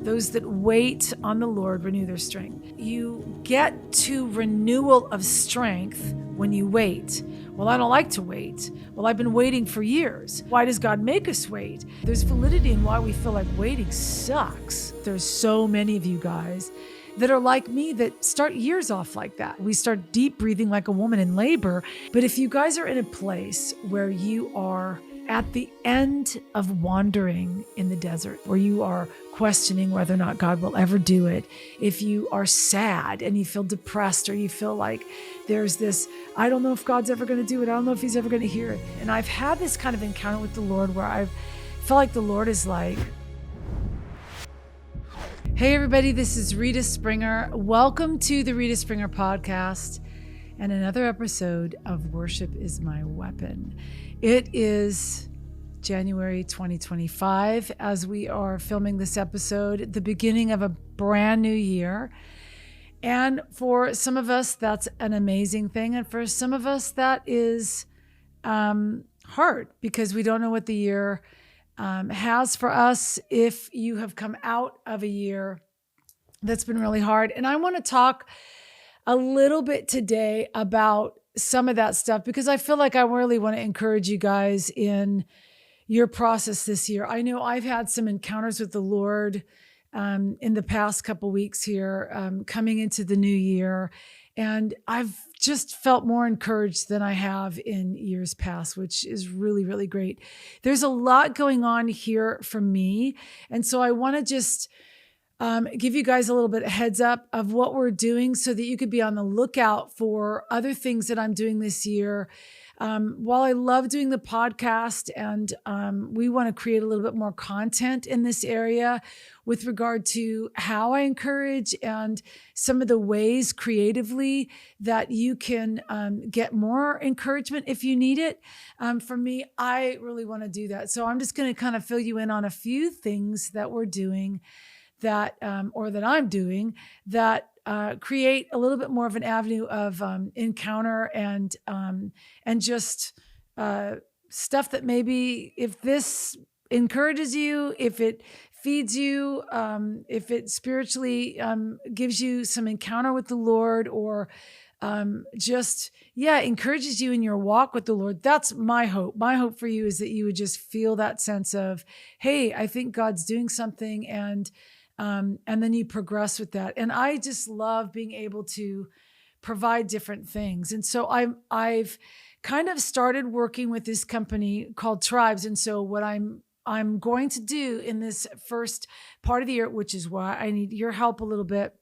Those that wait on the Lord renew their strength. You get to renewal of strength when you wait. Well, I don't like to wait. Well, I've been waiting for years. Why does God make us wait? There's validity in why we feel like waiting sucks. There's so many of you guys that are like me that start years off like that. We start deep breathing like a woman in labor. But if you guys are in a place where you are at the end of wandering in the desert, where you are questioning whether or not God will ever do it, if you are sad and you feel depressed, or you feel like there's this, I don't know if God's ever going to do it, I don't know if he's ever going to hear it. And I've had this kind of encounter with the Lord where I've felt like the Lord is like, hey everybody, this is Rita Springer. Welcome to the Rita Springer podcast and another episode of Worship is My Weapon. It is January 2025 as we are filming this episode, the beginning of a brand new year. And for some of us, that's an amazing thing. And for some of us, that is hard because we don't know what the year has for us if you have come out of a year that's been really hard. And I want to talk a little bit today about some of that stuff because I feel like I really want to encourage you guys in your process this year. I know I've had some encounters with the Lord in the past couple weeks here, coming into the new year. And I've just felt more encouraged than I have in years past, which is really, really great. There's a lot going on here for me. And so I want to just give you guys a little bit of heads up of what we're doing so that you could be on the lookout for other things that I'm doing this year. While I love doing the podcast and we want to create a little bit more content in this area with regard to how I encourage and some of the ways creatively that you can get more encouragement if you need it. For me, I really want to do that. So I'm just going to kind of fill you in on a few things that we're doing that, or that I'm doing that create a little bit more of an avenue of encounter and just stuff that maybe if this encourages you, if it feeds you, if it spiritually gives you some encounter with the Lord, or encourages you in your walk with the Lord. That's my hope. My hope for you is that you would just feel that sense of, hey, I think God's doing something, and then you progress with that. And I just love being able to provide different things. And so I've kind of started working with this company called Tribes. And so what I'm going to do in this first part of the year, which is why I need your help a little bit,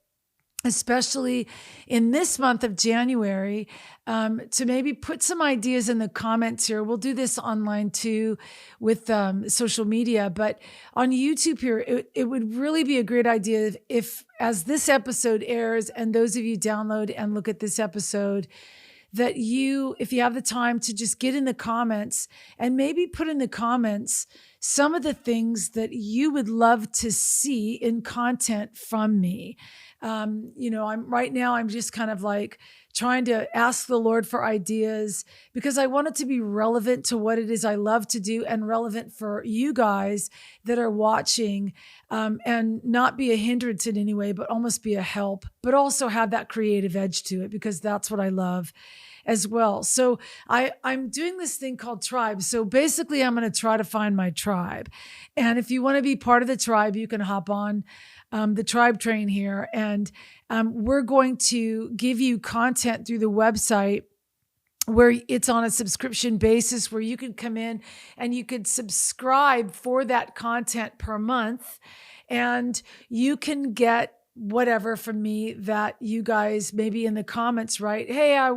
especially in this month of January, to maybe put some ideas in the comments here. We'll do this online too with social media, but on YouTube here, it would really be a great idea if as this episode airs and those of you download and look at this episode, that you, if you have the time to just get in the comments and maybe put in the comments some of the things that you would love to see in content from me. I'm just kind of like trying to ask the Lord for ideas because I want it to be relevant to what it is I love to do and relevant for you guys that are watching, and not be a hindrance in any way, but almost be a help, but also have that creative edge to it because that's what I love as well. So I'm doing this thing called Tribe. So basically I'm going to try to find my tribe. And if you want to be part of the tribe, you can hop on the Tribe train here. And we're going to give you content through the website where it's on a subscription basis, where you can come in and you could subscribe for that content per month. And you can get whatever from me that you guys maybe in the comments write, hey, I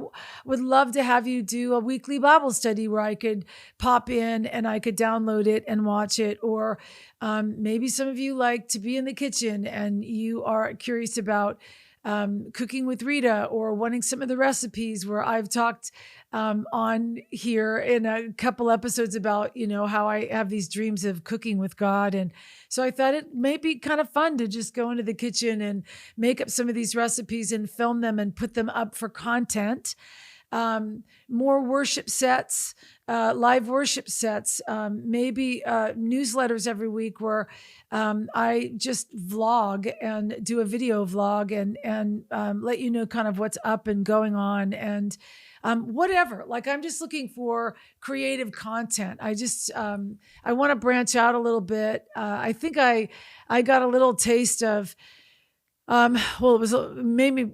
would love to have you do a weekly Bible study where I could pop in and I could download it and watch it. Or maybe some of you like to be in the kitchen and you are curious about cooking with Rita, or wanting some of the recipes where I've talked on here in a couple episodes about, how I have these dreams of cooking with God. And so I thought it may be kind of fun to just go into the kitchen and make up some of these recipes and film them and put them up for content. more worship sets, live worship sets, maybe newsletters every week where I just vlog and do a video vlog and let you know kind of what's up and going on and whatever. Like I'm just looking for creative content. I want to branch out a little bit. I think I got a little taste of well, it was made me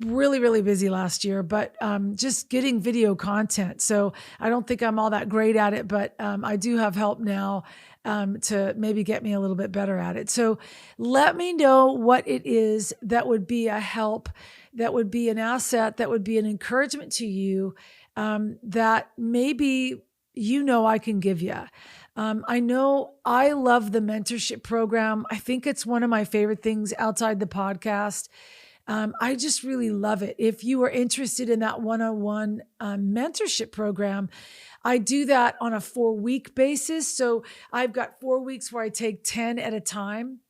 really, really busy last year, but just getting video content. So I don't think I'm all that great at it, but I do have help now to maybe get me a little bit better at it. So let me know what it is that would be a help, that would be an asset, that would be an encouragement to you that maybe I can give you. I know I love the mentorship program. I think it's one of my favorite things outside the podcast. I just really love it. If you are interested in that one-on-one mentorship program, I do that on a 4-week basis. So I've got 4 weeks where I take 10 at a time.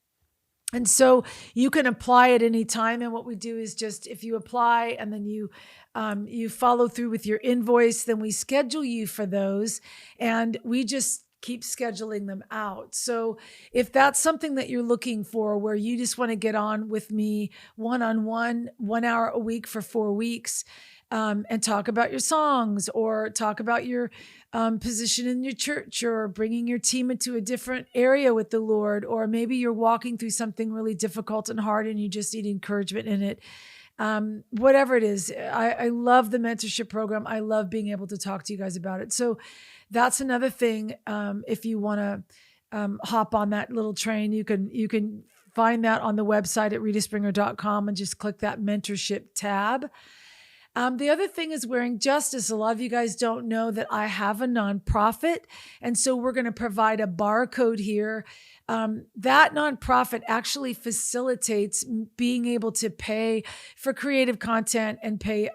And so you can apply at any time. And what we do is just, if you apply and then you follow through with your invoice, then we schedule you for those and we just keep scheduling them out. So if that's something that you're looking for, where you just want to get on with me one-on-one, 1 hour a week for 4 weeks, and talk about your songs or talk about your position in your church or bringing your team into a different area with the Lord, or maybe you're walking through something really difficult and hard and you just need encouragement in it. Whatever it is, I love the mentorship program. I love being able to talk to you guys about it. So that's another thing. If you want to hop on that little train, you can find that on the website at ritaspringer.com and just click that mentorship tab. The other thing is Wearing Justice. A lot of you guys don't know that I have a nonprofit. And so we're going to provide a barcode here. That nonprofit actually facilitates being able to pay for creative content and pay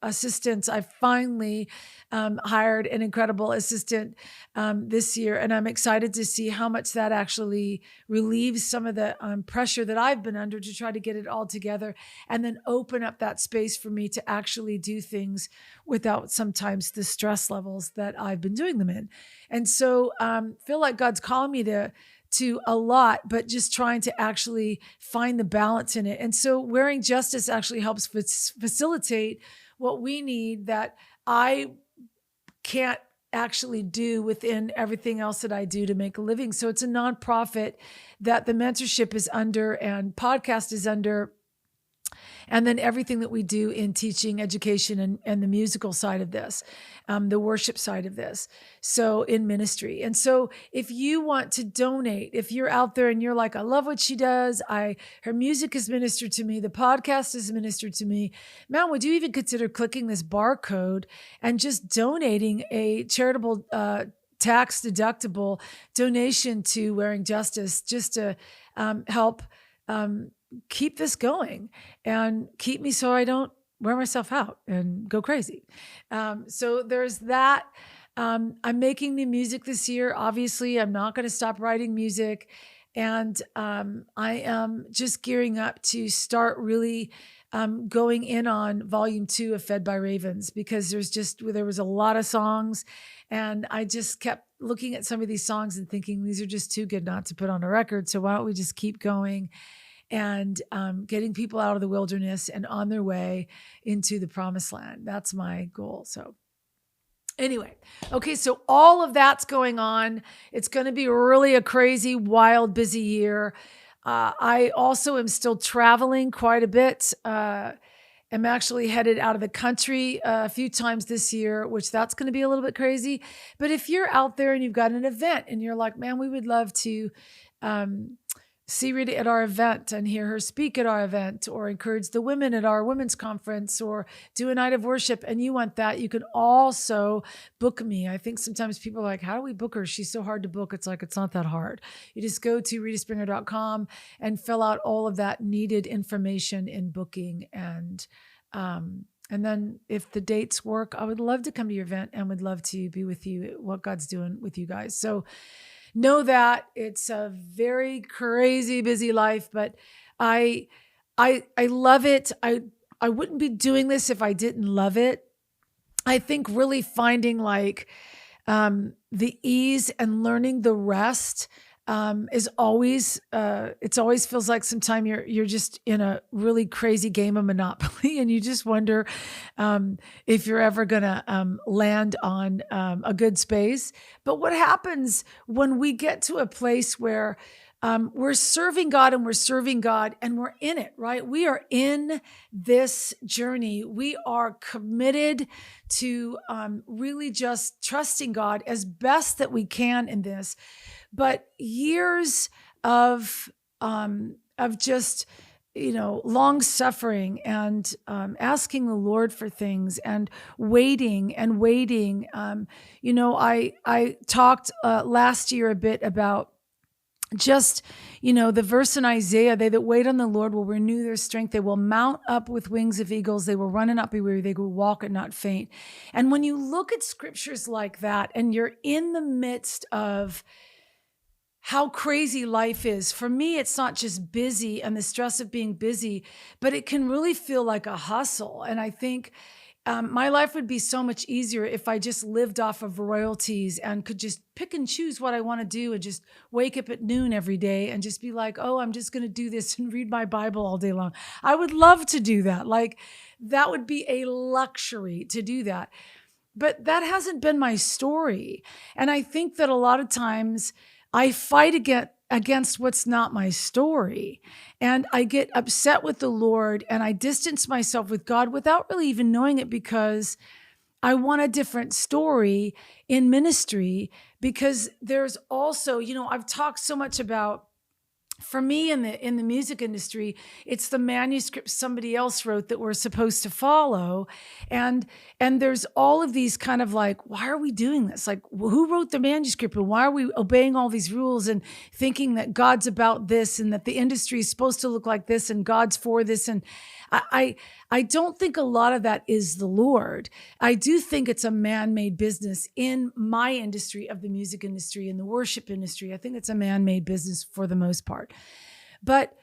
assistants. I finally hired an incredible assistant this year, and I'm excited to see how much that actually relieves some of the pressure that I've been under to try to get it all together and then open up that space for me to actually do things without sometimes the stress levels that I've been doing them in. And so feel like God's calling me to a lot, but just trying to actually find the balance in it. And so Wearing Justice actually helps facilitate what we need that I can't actually do within everything else that I do to make a living. So it's a nonprofit that the mentorship is under and podcast is under. And then everything that we do in teaching, education, and the musical side of this, the worship side of this, so in ministry. And so if you want to donate, if you're out there and you're like, I love what she does, her music is ministered to me, the podcast is ministered to me, man, would you even consider clicking this barcode and just donating a charitable tax deductible donation to Wearing Justice, just to help keep this going and keep me so I don't wear myself out and go crazy. So there's that. I'm making new music this year. Obviously, I'm not going to stop writing music. And I am just gearing up to start really going in on volume 2 of Fed by Ravens, because there was a lot of songs. And I just kept looking at some of these songs and thinking, these are just too good not to put on a record. So why don't we just keep going and getting people out of the wilderness and on their way into the promised land. That's my goal. So anyway, okay, so all of that's going on. It's going to be really a crazy, wild, busy year. I also am still traveling quite a bit. I'm actually headed out of the country a few times this year, which that's going to be a little bit crazy. But if you're out there and you've got an event and you're like, man, we would love to see Rita at our event and hear her speak at our event, or encourage the women at our women's conference, or do a night of worship, and you want that, you can also book me. I think sometimes people are like, how do we book her? She's so hard to book. It's like, it's not that hard. You just go to ritaspringer.com and fill out all of that needed information in booking. And then if the dates work, I would love to come to your event and would love to be with you, what God's doing with you guys. So know that it's a very crazy, busy life, but I love it. I wouldn't be doing this if I didn't love it. I think really finding like the ease and learning the rest is always it's always feels like sometime you're just in a really crazy game of Monopoly, and you just wonder if you're ever gonna land on a good space. But what happens when we get to a place where we're serving God and we're serving God and we're in it, right? We are in this journey. We are committed to really just trusting God as best that we can in this. But years of just long suffering and asking the Lord for things and waiting and waiting. I talked last year a bit about just, the verse in Isaiah, they that wait on the Lord will renew their strength. They will mount up with wings of eagles. They will run and not be weary. They will walk and not faint. And when you look at scriptures like that and you're in the midst of how crazy life is, for me, it's not just busy and the stress of being busy, but it can really feel like a hustle. And I think my life would be so much easier if I just lived off of royalties and could just pick and choose what I want to do and just wake up at noon every day and just be like, oh, I'm just going to do this and read my Bible all day long. I would love to do that. Like, that would be a luxury to do that. But that hasn't been my story. And I think that a lot of times I fight against what's not my story. And I get upset with the Lord and I distance myself with God without really even knowing it, because I want a different story in ministry. Because there's also, I've talked so much about, for me in the music industry, it's the manuscript somebody else wrote that we're supposed to follow. And there's all of these kind of like, why are we doing this? Like, who wrote the manuscript and why are we obeying all these rules and thinking that God's about this and that the industry is supposed to look like this and God's for this? And I don't think a lot of that is the Lord. I do think it's a man-made business in my industry of the music industry and the worship industry. I think it's a man-made business for the most part. But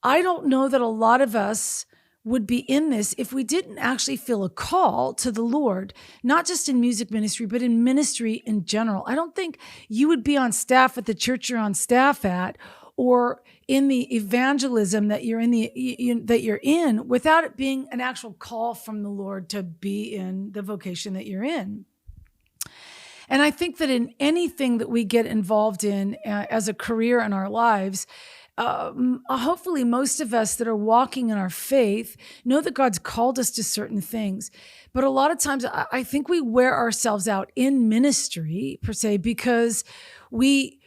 I don't know that a lot of us would be in this if we didn't actually feel a call to the Lord, not just in music ministry, but in ministry in general. I don't think you would be on staff at the church you're on staff at, or in the evangelism that you're in without it being an actual call from the Lord to be in the vocation that you're in. And I think that in anything that we get involved in as a career in our lives, hopefully most of us that are walking in our faith know that God's called us to certain things. But a lot of times I think we wear ourselves out in ministry per se because we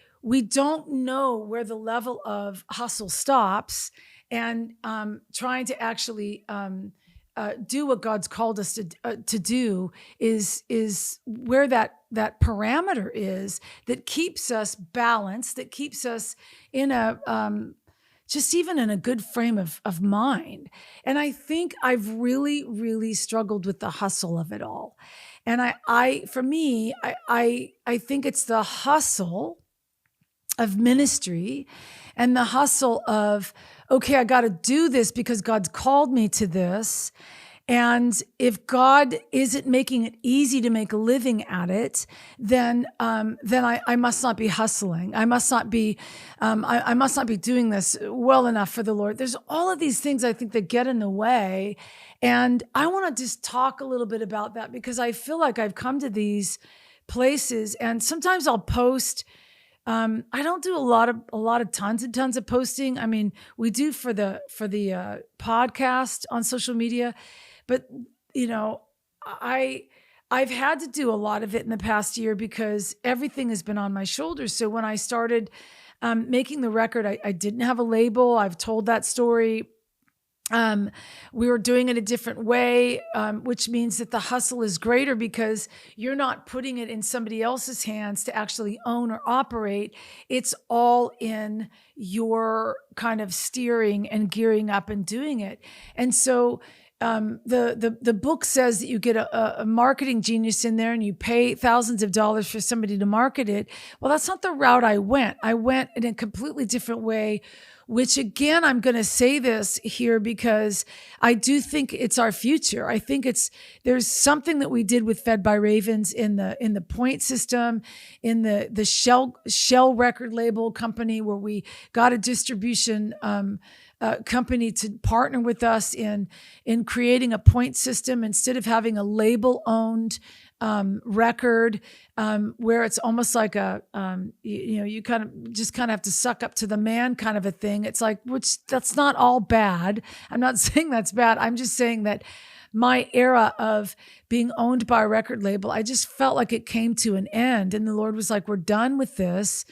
don't know where the level of hustle stops, and trying to actually do what God's called us to do is where that parameter is that keeps us balanced, that keeps us in a just even in a good frame of mind. And I think I've really, really struggled with the hustle of it all. And I think it's the hustle of ministry and the hustle of, okay, I got to do this because God's called me to this. And if God isn't making it easy to make a living at it, then I must not be hustling. I must not be doing this well enough for the Lord. There's all of these things I think that get in the way. And I want to just talk a little bit about that because I feel like I've come to these places, and sometimes I'll post. I don't do a lot of tons and tons of posting. I mean, we do for the podcast on social media, but I've had to do a lot of it in the past year because everything has been on my shoulders. So when I started making the record, I didn't have a label. I've told that story. We were doing it a different way, which means that the hustle is greater because you're not putting it in somebody else's hands to actually own or operate. It's all in your kind of steering and gearing up and doing it. And so the book says that you get a marketing genius in there and you pay thousands of dollars for somebody to market it. Well, that's not the route I went. I went in a completely different way, which again, I'm going to say this here because I do think it's our future. I think there's something that we did with Fed by Ravens in the point system, in the Shell record label company, where we got a distribution company to partner with us in creating a point system instead of having a label owned record, where it's almost like you kind of have to suck up to the man kind of a thing. It's like, which that's not all bad. I'm not saying that's bad. I'm just saying that my era of being owned by a record label, I just felt like it came to an end, and the Lord was like, we're done with this.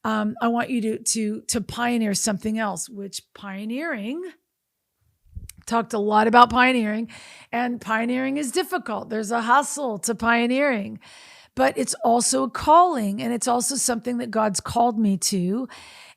I want you to pioneer something else, which pioneering, talked a lot about pioneering, and pioneering is difficult. There's a hustle to pioneering, but it's also a calling, and it's also something that God's called me to.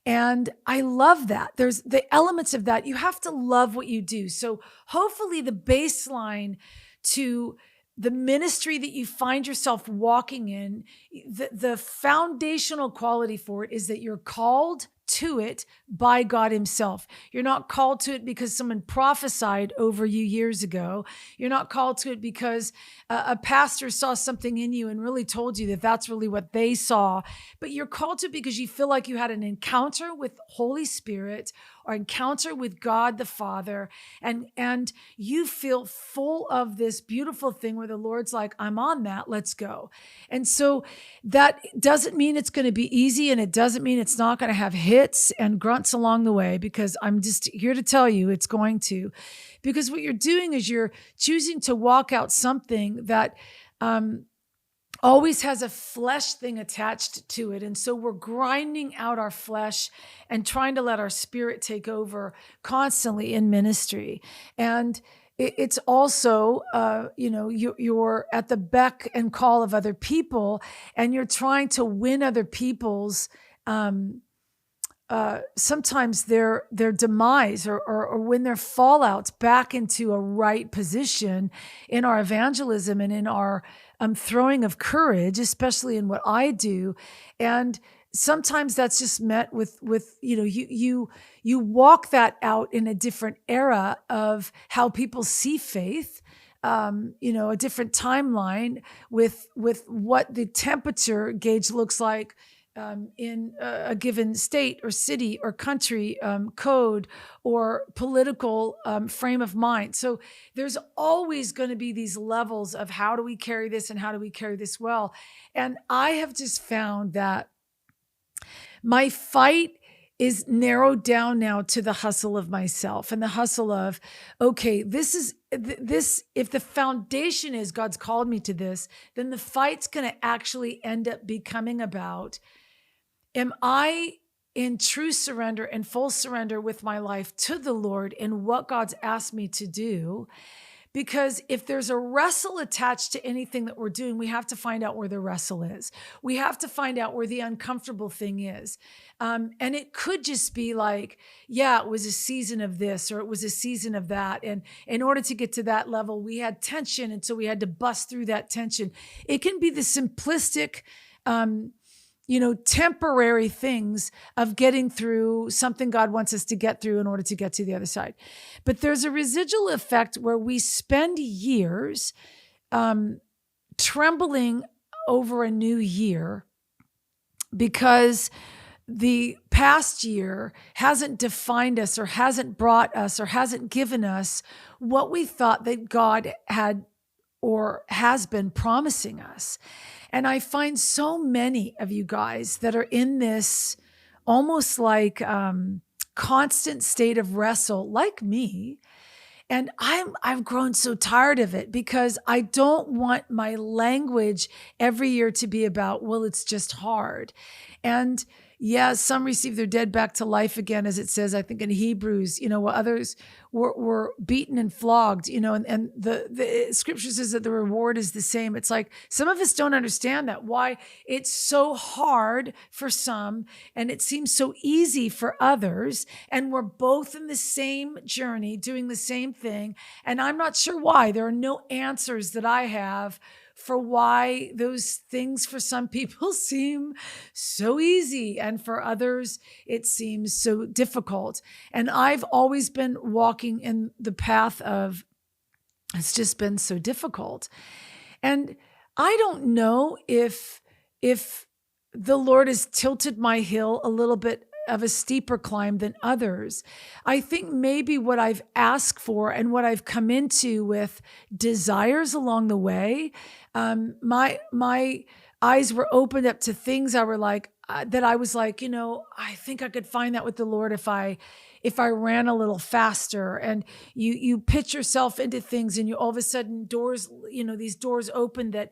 And I love that. There's the elements of that. You have to love what you do. So hopefully the baseline to the ministry that you find yourself walking in, the foundational quality for it is that you're called to it by God himself. You're not called to it because someone prophesied over you years ago. You're not called to it because a pastor saw something in you and really told you that that's really what they saw. But you're called to it because you feel like you had an encounter with Holy Spirit or encounter with God the Father, and you feel full of this beautiful thing where the Lord's like, I'm on that, let's go. And so that doesn't mean it's going to be easy, and it doesn't mean it's not going to have hits and grunts along the way, because I'm just here to tell you it's going to. Because what you're doing is you're choosing to walk out something that always has a flesh thing attached to it. And so we're grinding out our flesh and trying to let our spirit take over constantly in ministry. And it's also, you're at the beck and call of other people, and you're trying to win other people's sometimes their demise or win their fallouts back into a right position in our evangelism and in our throwing of courage, especially in what I do. And sometimes that's just met with you walk that out in a different era of how people see faith. A different timeline with what the temperature gauge looks like in a given state or city or country code or political frame of mind. So there's always going to be these levels of how do we carry this and how do we carry this well. And I have just found that my fight is narrowed down now to the hustle of myself and the hustle of, okay, this, if the foundation is God's called me to this, then the fight's going to actually end up becoming about, am I in true surrender and full surrender with my life to the Lord in what God's asked me to do? Because if there's a wrestle attached to anything that we're doing, we have to find out where the wrestle is. We have to find out where the uncomfortable thing is. And it could just be like, yeah, it was a season of this or it was a season of that. And in order to get to that level, we had tension. And so we had to bust through that tension. It can be the simplistic, temporary things of getting through something God wants us to get through in order to get to the other side. But there's a residual effect where we spend years trembling over a new year because the past year hasn't defined us or hasn't brought us or hasn't given us what we thought that God had or has been promising us. And I find so many of you guys that are in this almost like constant state of wrestle, like me. And I've grown so tired of it because I don't want my language every year to be about, well, it's just hard. And yeah, some receive their dead back to life again, as it says, I think in Hebrews, while others were beaten and flogged, and the scripture says that the reward is the same. It's like some of us don't understand that, why it's so hard for some and it seems so easy for others. And we're both in the same journey, doing the same thing. And I'm not sure why. There are no answers that I have for why those things for some people seem so easy and for others it seems so difficult. And I've always been walking in the path of it's just been so difficult. And I don't know if the Lord has tilted my hill a little bit of a steeper climb than others. I think maybe what I've asked for and what I've come into with desires along the way, my eyes were opened up to things I were like that I was like, I think I could find that with the Lord if I ran a little faster. And you pitch yourself into things and you all of a sudden these doors open that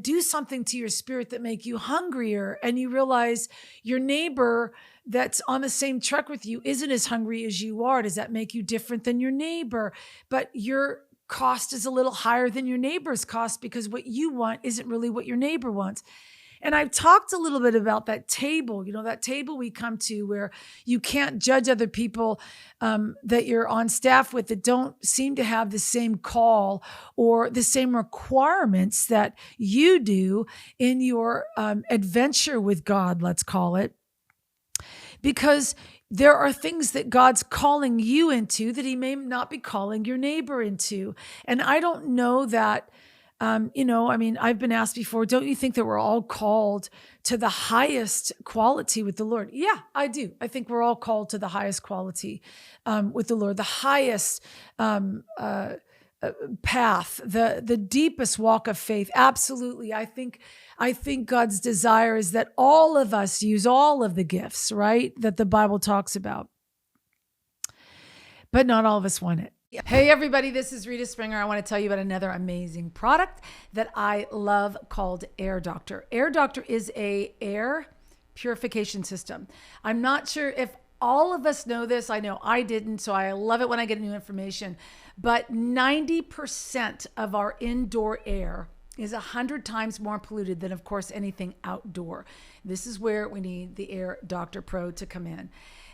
do something to your spirit that make you hungrier. And you realize your neighbor that's on the same truck with you isn't as hungry as you are. Does that make you different than your neighbor? But your cost is a little higher than your neighbor's cost because what you want isn't really what your neighbor wants. And I've talked a little bit about that table, that table we come to where you can't judge other people that you're on staff with that don't seem to have the same call or the same requirements that you do in your adventure with God, let's call it. Because there are things that God's calling you into that he may not be calling your neighbor into. And I don't know that, I've been asked before, don't you think that we're all called to the highest quality with the Lord? Yeah, I do. I think we're all called to the highest quality with the Lord, the highest path, the deepest walk of faith. Absolutely. I think God's desire is that all of us use all of the gifts, right? That the Bible talks about, but not all of us want it. Hey everybody, this is Rita Springer. I want to tell you about another amazing product that I love called Air Doctor. Air Doctor is a air purification system. I'm not sure if all of us know this. I know I didn't, so I love it when I get new information. But 90% of our indoor air is 100 times more polluted than, of course, anything outdoor. This is where we need the Air Doctor Pro to come in.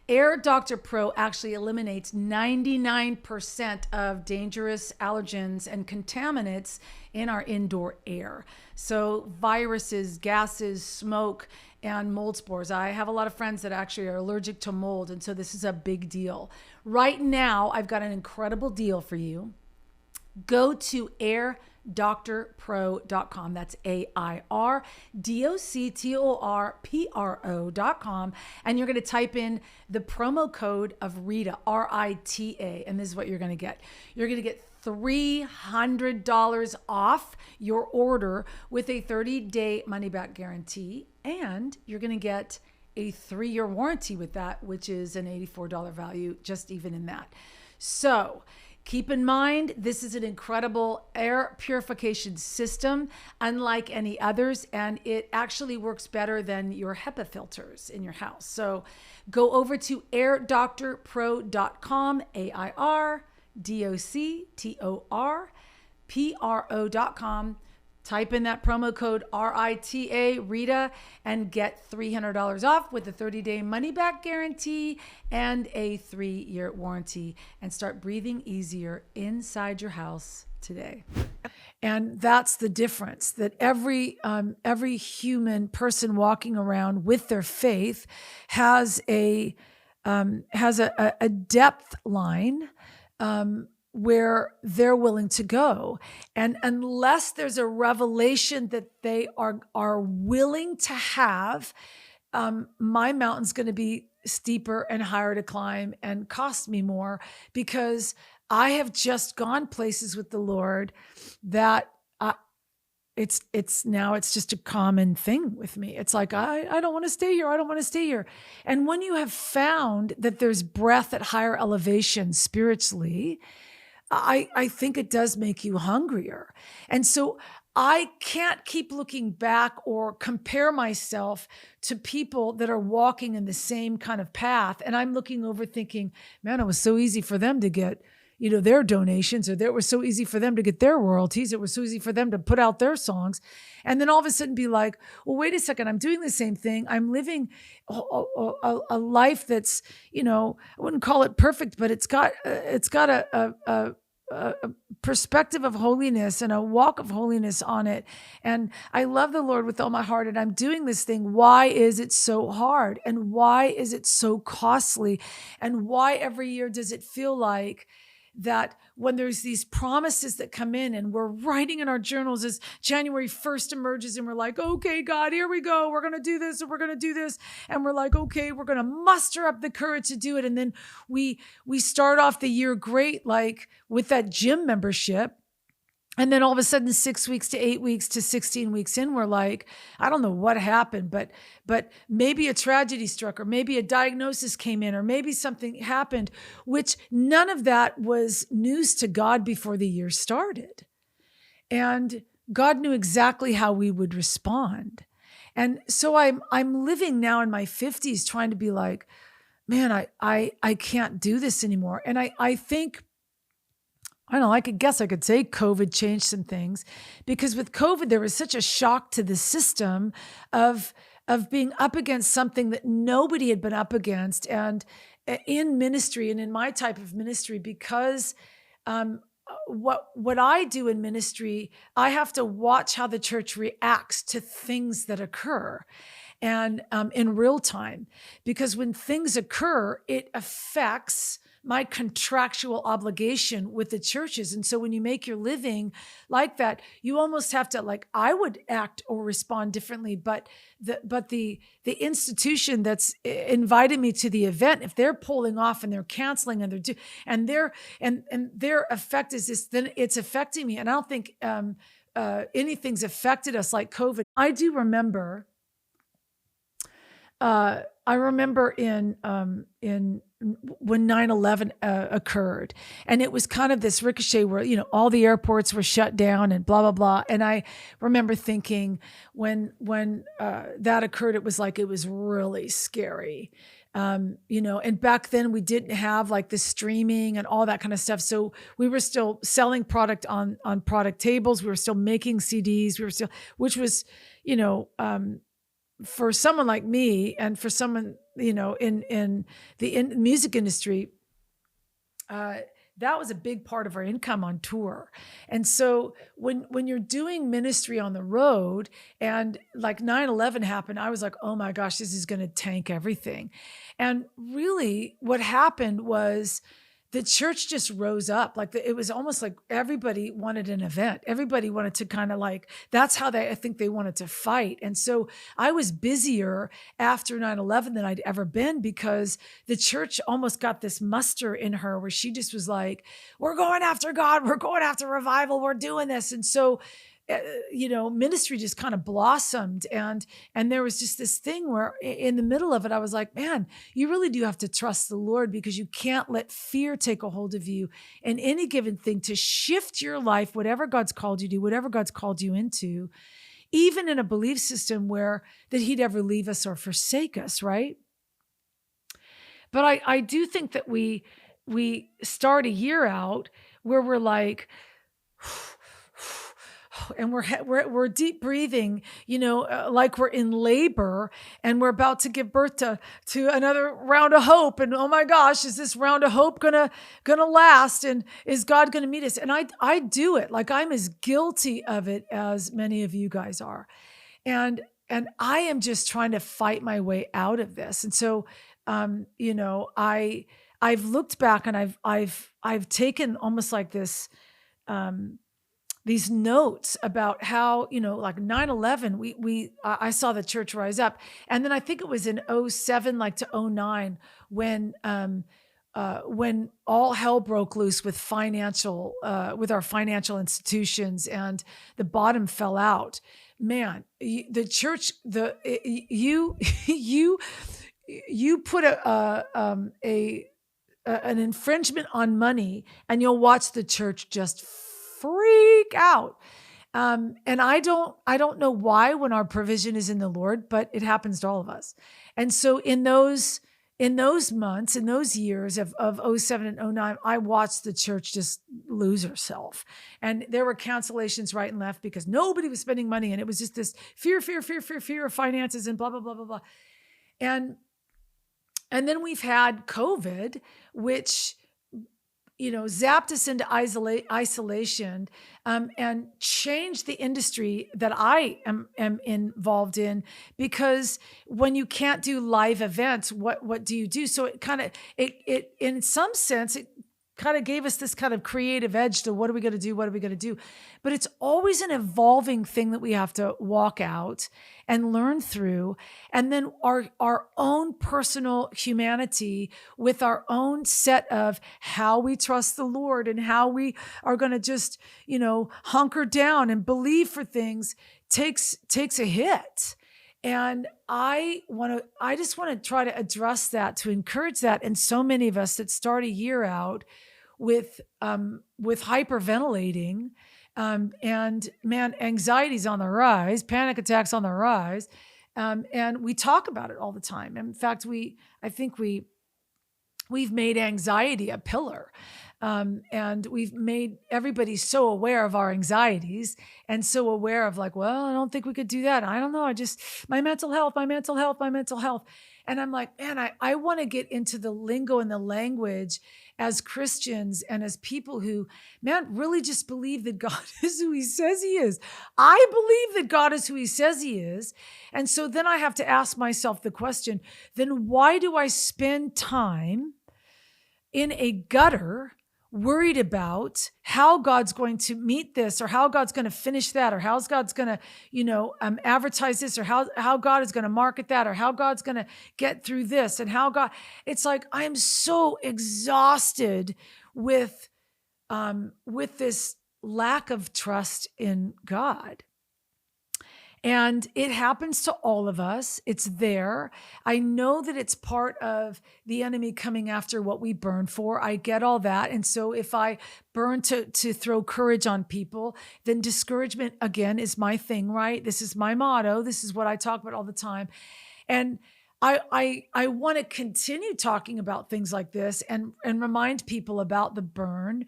Air Doctor Pro actually eliminates 99% of dangerous allergens and contaminants in our indoor air. So viruses, gases, smoke, and mold spores. I have a lot of friends that actually are allergic to mold, and so this is a big deal. Right now, I've got an incredible deal for you. Go to airdoctorpro.com. That's airdoctorpro.com. And you're going to type in the promo code of Rita, Rita. And this is what you're going to get. You're going to get $300 off your order with a 30-day money-back guarantee. And you're going to get a 3-year warranty with that, which is an $84 value, just even in that. So keep in mind, this is an incredible air purification system, unlike any others, and it actually works better than your HEPA filters in your house. So go over to airdoctorpro.com, airdoctorpro.com. Type in that promo code RITA, Rita, and get $300 off with a 30-day money-back guarantee and a 3-year warranty, and start breathing easier inside your house today. And that's the difference, that every human person walking around with their faith has a depth line where they're willing to go. And unless there's a revelation that they are willing to have, my mountain's going to be steeper and higher to climb and cost me more, because I have just gone places with the Lord that it's just a common thing with me. It's like, I don't want to stay here. I don't want to stay here. And when you have found that there's breath at higher elevation spiritually, I think it does make you hungrier. And so I can't keep looking back or compare myself to people that are walking in the same kind of path. And I'm looking over thinking, man, it was so easy for them to get, their donations, or it was so easy for them to get their royalties. It was so easy for them to put out their songs. And then all of a sudden be like, well, wait a second, I'm doing the same thing. I'm living a life that's, I wouldn't call it perfect, but it's got a perspective of holiness and a walk of holiness on it. And I love the Lord with all my heart, and I'm doing this thing. Why is it so hard? And why is it so costly? And why every year does it feel like that when there's these promises that come in and we're writing in our journals as January 1st emerges and we're like, okay, God, here we go. We're going to do this and we're going to do this. And we're like, okay, we're going to muster up the courage to do it. And then we start off the year great, like with that gym membership. And then all of a sudden, 6 weeks to 8 weeks to 16 weeks in, we're like, I don't know what happened, but maybe a tragedy struck, or maybe a diagnosis came in, or maybe something happened, which none of that was news to God before the year started. And God knew exactly how we would respond. And so I'm living now in my 50s trying to be like, man, I can't do this anymore. And I think, I don't know, I could say COVID changed some things, because with COVID, there was such a shock to the system of being up against something that nobody had been up against. And in ministry, and in my type of ministry, because what I do in ministry, I have to watch how the church reacts to things that occur, and in real time, because when things occur, it affects my contractual obligation with the churches. And so when you make your living like that, you almost have to, like, I would act or respond differently, but the institution that's invited me to the event, if they're pulling off and they're canceling and their effect is this, then it's affecting me. And I don't think anything's affected us like COVID. I do remember, in when 9/11 occurred, and it was kind of this ricochet where, all the airports were shut down and blah, blah, blah. And I remember thinking when that occurred, it was really scary. And back then we didn't have like the streaming and all that kind of stuff. So we were still selling product on product tables. We were still making CDs. Which was, for someone like me, and for someone, in the music industry, that was a big part of our income on tour. And so when you're doing ministry on the road, and like 9/11 happened, I was like, oh my gosh, this is going to tank everything. And really what happened was the church just rose up. It was almost like everybody wanted an event. Everybody wanted to kind of that's how I think they wanted to fight. And so I was busier after 9/11 than I'd ever been, because the church almost got this muster in her where she just was like, we're going after God. We're going after revival. We're doing this. And so ministry just kind of blossomed. And there was just this thing where in the middle of it, I was like, man, you really do have to trust the Lord, because you can't let fear take a hold of you in any given thing to shift your life, whatever God's called you to, whatever God's called you into, even in a belief system that he'd ever leave us or forsake us. Right. But I do think that we start a year out where we're like, and we're deep breathing, like we're in labor and we're about to give birth to another round of hope. And oh my gosh, is this round of hope gonna last? And is God gonna meet us? And I do it. Like, I'm as guilty of it as many of you guys are. And I am just trying to fight my way out of this. And so, I've looked back and I've taken almost like this, these notes about how, like 9/11, I saw the church rise up. And then I think it was in 07, like to 09, when all hell broke loose with our financial institutions, and the bottom fell out. Man, the church, you put an infringement on money, and you'll watch the church just freak out. And I don't know why, when our provision is in the Lord, but it happens to all of us. And so in those months, in those years of 07 and 09, I watched the church just lose herself. And there were cancellations right and left because nobody was spending money. And it was just this fear of finances and blah, blah, blah, blah, blah. And then we've had COVID, which, zapped us into isolation, and changed the industry that I am involved in. Because when you can't do live events, what do you do? So it in some sense, it kind of gave us this kind of creative edge to what are we going to do? What are we going to do? But it's always an evolving thing that we have to walk out and learn through. And then our own personal humanity with our own set of how we trust the Lord and how we are going to just, hunker down and believe for things takes a hit. And I just want to try to address that, to encourage that. And so many of us that start a year out with hyperventilating, and man, anxiety's on the rise, panic attacks on the rise. And we talk about it all the time. In fact, I think we've made anxiety a pillar. And we've made everybody so aware of our anxieties and so aware of like, well, I don't think we could do that. I don't know. My mental health. And I'm like, man, I want to get into the lingo and the language as Christians and as people who, man, really just believe that God is who he says he is. I believe that God is who he says he is. And so then I have to ask myself the question, then why do I spend time in a gutter worried about how God's going to meet this, or how God's going to finish that, or how God's going to, advertise this, or how God is going to market that, or how God's going to get through this, and it's like, I am so exhausted with this lack of trust in God. And it happens to all of us. It's there. I know that it's part of the enemy coming after what we burn for. I get all that. And so if I burn to throw courage on people, then discouragement, again, is my thing, right? This is my motto. This is what I talk about all the time. And I want to continue talking about things like this and remind people about the burn,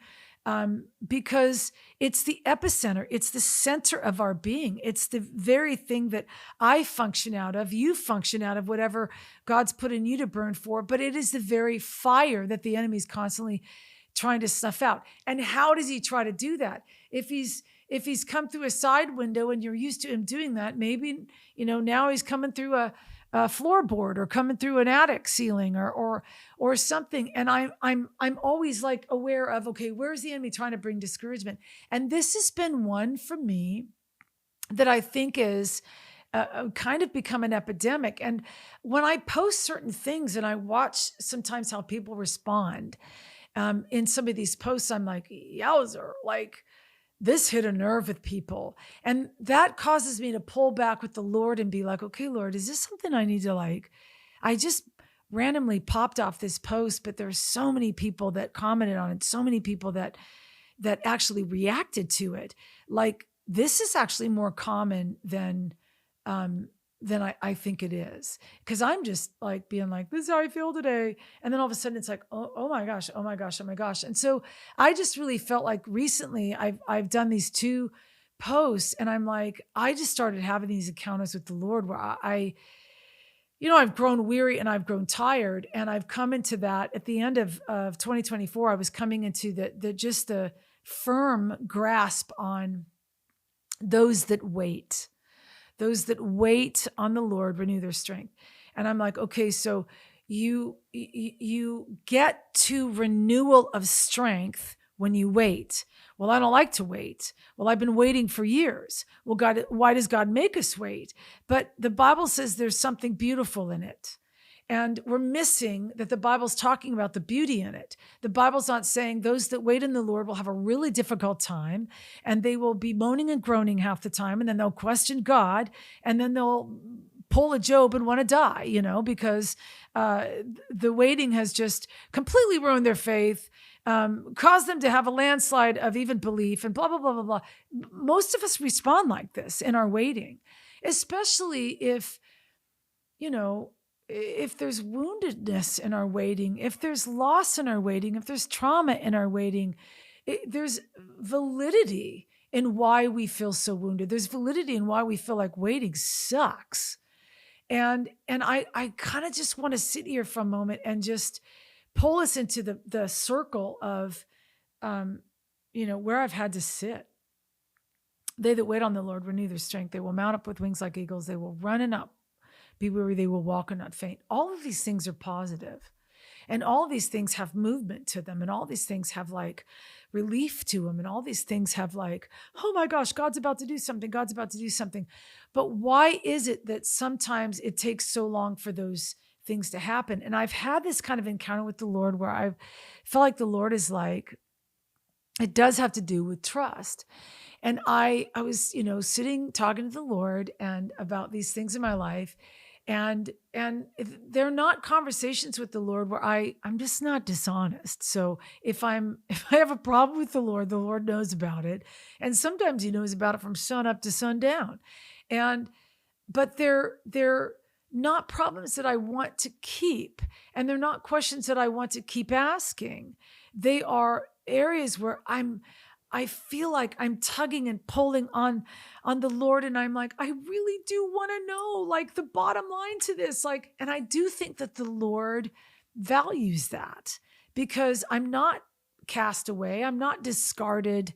because it's the epicenter. It's the center of our being. It's the very thing that I function out of, you function out of, whatever God's put in you to burn for. But it is the very fire that the enemy's constantly trying to snuff out. And how does he try to do that? If he's come through a side window and you're used to him doing that, maybe, now he's coming through a floorboard, or coming through an attic ceiling, or something. And I'm always like aware of, okay, where's the enemy trying to bring discouragement? And this has been one for me that I think is kind of become an epidemic. And when I post certain things and I watch sometimes how people respond in some of these posts, I'm like, yowzer, like, this hit a nerve with people. And that causes me to pull back with the Lord and be like, okay, Lord, is this something I need to I just randomly popped off this post, but there's so many people that commented on it, so many people that actually reacted to it. Like, this is actually more common than I think it is. Because I'm just like being like, this is how I feel today. And then all of a sudden it's like, oh my gosh, oh my gosh, oh my gosh. And so I just really felt like recently I've done these 2 posts, and I'm like, I just started having these encounters with the Lord where I've grown weary and I've grown tired. And I've come into that at the end of 2024, I was coming into the firm grasp on those that wait. Those that wait on the Lord renew their strength. And I'm like, okay, so you get to renewal of strength when you wait. Well, I don't like to wait. Well, I've been waiting for years. Well, God, why does God make us wait? But the Bible says there's something beautiful in it. And we're missing that the Bible's talking about the beauty in it. The Bible's not saying those that wait in the Lord will have a really difficult time, and they will be moaning and groaning half the time, and then they'll question God, and then they'll pull a Job and want to die, because the waiting has just completely ruined their faith, caused them to have a landslide of even belief, and blah, blah, blah, blah, blah. Most of us respond like this in our waiting, especially if there's woundedness in our waiting, if there's loss in our waiting, if there's trauma in our waiting, there's validity in why we feel so wounded. There's validity in why we feel like waiting sucks. And I kind of just want to sit here for a moment and just pull us into the circle of where I've had to sit. They that wait on the Lord renew their strength. They will mount up with wings like eagles. They will run and not be weary. They will walk and not faint. All of these things are positive. And all of these things have movement to them. And all these things have like relief to them. And all these things have like, oh my gosh, God's about to do something. God's about to do something. But why is it that sometimes it takes so long for those things to happen? And I've had this kind of encounter with the Lord where I felt like the Lord is like, it does have to do with trust. And I was, sitting, talking to the Lord and about these things in my life. And they're not conversations with the Lord where I'm just not dishonest. So if I have a problem with the Lord knows about it. And sometimes he knows about it from sun up to sundown. But they're not problems that I want to keep. And they're not questions that I want to keep asking. They are areas where I feel like I'm tugging and pulling on the Lord. And I'm like, I really do want to know like the bottom line to this. And I do think that the Lord values that because I'm not cast away. I'm not discarded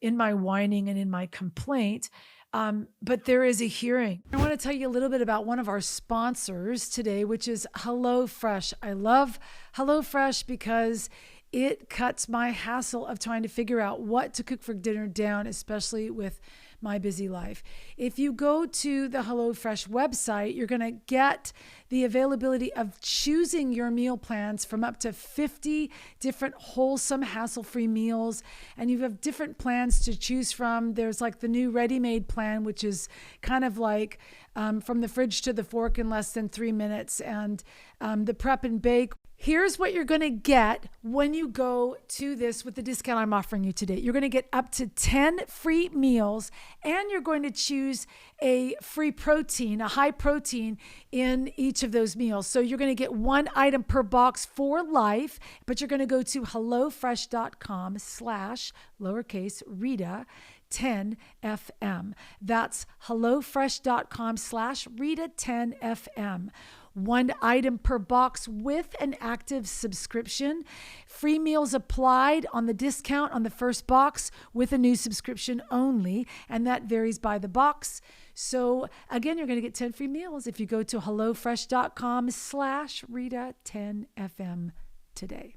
in my whining and in my complaint. But there is a hearing. I want to tell you a little bit about one of our sponsors today, which is HelloFresh. I love HelloFresh because it cuts my hassle of trying to figure out what to cook for dinner down, especially with my busy life. If you go to the HelloFresh website, you're going to get the availability of choosing your meal plans from up to 50 different wholesome, hassle-free meals. And you have different plans to choose from. There's like the new ready-made plan, which is kind of like from the fridge to the fork in less than 3 minutes, and the prep and bake. Here's what you're going to get when you go to this with the discount I'm offering you today. You're going to get up to 10 free meals, and you're going to choose a free protein, a high protein in each of those meals. So you're going to get one item per box for life, but you're going to go to hellofresh.com/lowercase Rita 10FM. That's hellofresh.com/Rita 10FM. One item per box with an active subscription. Free meals applied on the discount on the first box with a new subscription only, and that varies by the box. So again, you're going to get 10 free meals if you go to hellofresh.com/Rita 10FM today.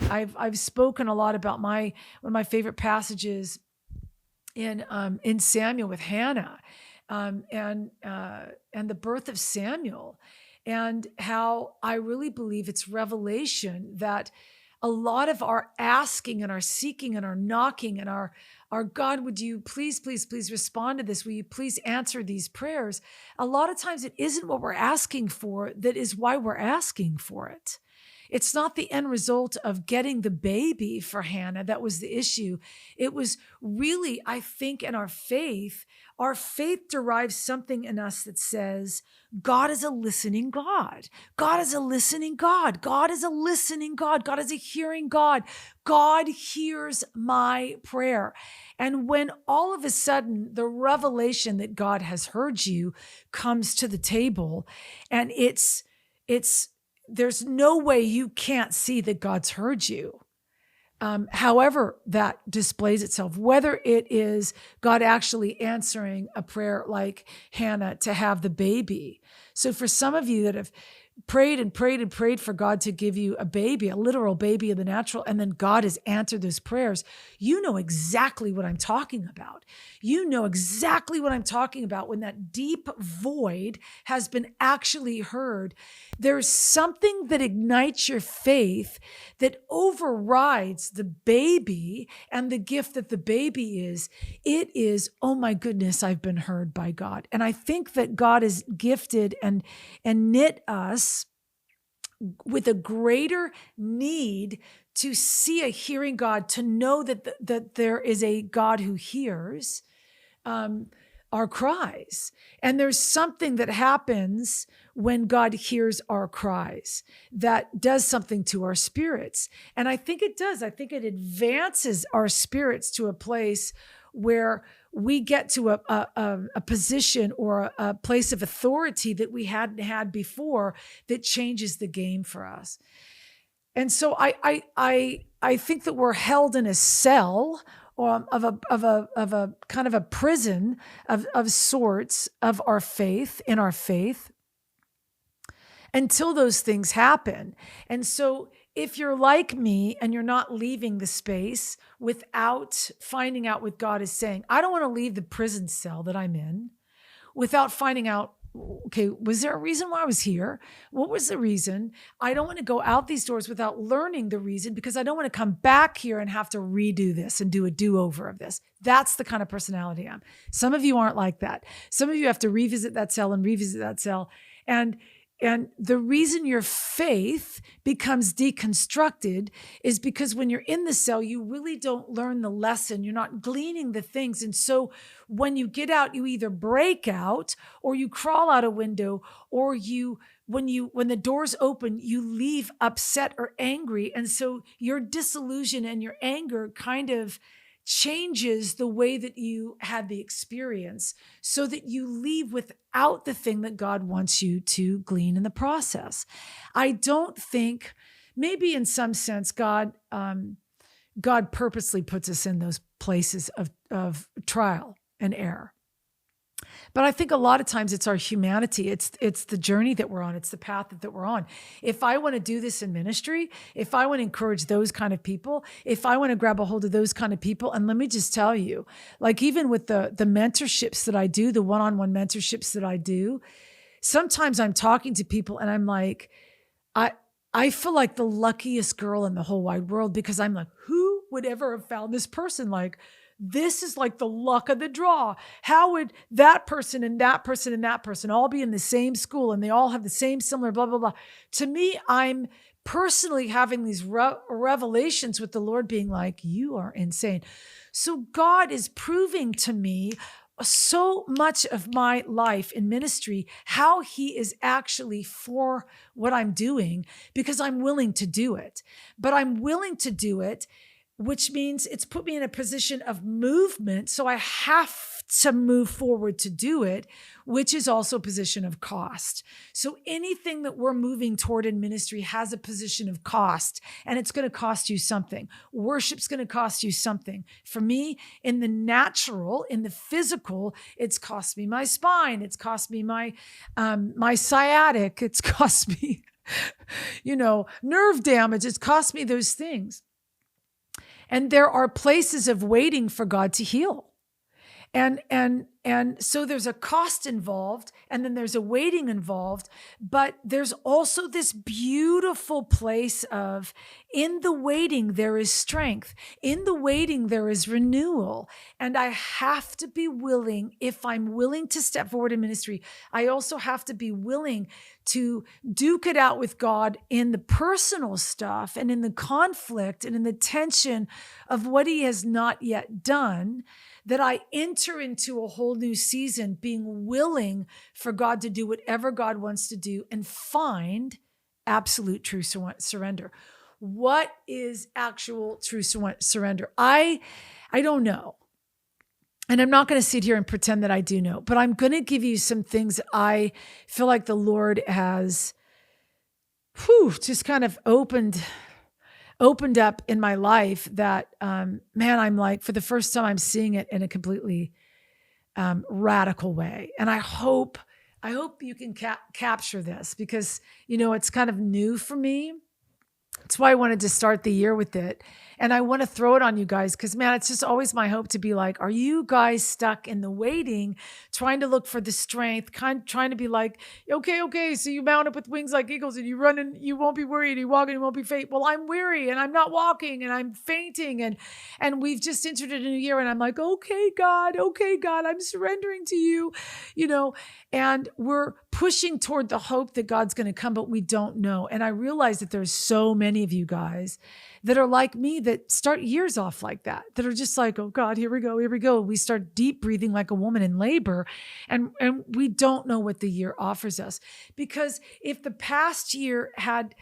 I've spoken a lot about one of my favorite passages in Samuel with Hannah. And the birth of Samuel, and how I really believe it's revelation that a lot of our asking and our seeking and our knocking and our God, would you please respond to this? Will you please answer these prayers? A lot of times it isn't what we're asking for that is why we're asking for it. It's not the end result of getting the baby for Hannah that was the issue. It was really, I think, in our faith derives something in us that says, God is a listening God. God is a listening God. God is a listening God. God is a hearing God. God hears my prayer. And when all of a sudden the revelation that God has heard you comes to the table, and there's no way you can't see that God's heard you. However that displays itself, whether it is God actually answering a prayer like Hannah to have the baby. So for some of you that have prayed and prayed and prayed for God to give you a baby, a literal baby in the natural, and then God has answered those prayers, you know exactly what I'm talking about. You know exactly what I'm talking about when that deep void has been actually heard. There's something that ignites your faith that overrides the baby and the gift that the baby is. It is, oh my goodness, I've been heard by God. And I think that God has gifted and knit us with a greater need to see a hearing God, to know that there is a God who hears our cries. And there's something that happens when God hears our cries that does something to our spirits. And I think it does. I think it advances our spirits to a place where we get to a position or a place of authority that we hadn't had before that changes the game for us. And so I think that we're held in a cell of a kind of a prison of sorts of our faith, in our faith, until those things happen. And so if you're like me and you're not leaving the space without finding out what God is saying, I don't want to leave the prison cell that I'm in without finding out, okay, was there a reason why I was here? What was the reason? I don't want to go out these doors without learning the reason, because I don't want to come back here and have to redo this and do a do-over of this. That's the kind of personality I'm. Some of you aren't like that. Some of you have to revisit that cell and revisit that cell. And the reason your faith becomes deconstructed is because when you're in the cell, you really don't learn the lesson. You're not gleaning the things. And so when you get out, you either break out or you crawl out a window, or when the doors open, you leave upset or angry. And so your disillusion and your anger kind of changes the way that you had the experience, so that you leave without the thing that God wants you to glean in the process. I don't think, maybe in some sense, God purposely puts us in those places of trial and error. But I think a lot of times it's our humanity. It's the journey that we're on. It's the path that we're on. If I want to do this in ministry, if I want to encourage those kind of people, if I want to grab a hold of those kind of people, and let me just tell you, like even with the mentorships that I do, the one-on-one mentorships that I do, sometimes I'm talking to people and I'm like, I feel like the luckiest girl in the whole wide world, because I'm like, who would ever have found this person? Like, this is like the luck of the draw. How would that person and that person and that person all be in the same school and they all have the same similar blah, blah, blah. To me, I'm personally having these revelations with the Lord being like, you are insane. So God is proving to me so much of my life in ministry, how he is actually for what I'm doing, because I'm willing to do it. But I'm willing to do it, which means it's put me in a position of movement. So I have to move forward to do it, which is also a position of cost. So anything that we're moving toward in ministry has a position of cost, and it's going to cost you something. Worship's going to cost you something. For me, in the natural, in the physical, it's cost me my spine. It's cost me my sciatic. It's cost me, nerve damage. It's cost me those things. And there are places of waiting for God to heal. And so there's a cost involved, and then there's a waiting involved, but there's also this beautiful place of, in the waiting, there is strength. In the waiting, there is renewal. And I have to be willing, if I'm willing to step forward in ministry, I also have to be willing to duke it out with God in the personal stuff and in the conflict and in the tension of what he has not yet done, that I enter into a whole new season being willing for God to do whatever God wants to do and find absolute true surrender. What is actual true surrender? I don't know. And I'm not going to sit here and pretend that I do know, but I'm going to give you some things I feel like the Lord has just kind of opened up in my life that, I'm like, for the first time, I'm seeing it in a completely radical way. And I hope you can capture this, because, it's kind of new for me. That's why I wanted to start the year with it. And I want to throw it on you guys, because, it's just always my hope to be like, are you guys stuck in the waiting, trying to look for the strength, trying to be like, okay, so you mount up with wings like eagles and you run and you won't be worried, you walk and you won't be faint. Well, I'm weary and I'm not walking and I'm fainting. And we've just entered a new year and I'm like, okay, God, I'm surrendering to you, and we're pushing toward the hope that God's going to come, but we don't know. And I realize that there's so many of you guys that are like me, that start years off like that are just like, oh God, here we go. We start deep breathing like a woman in labor. And we don't know what the year offers us, because if the past year had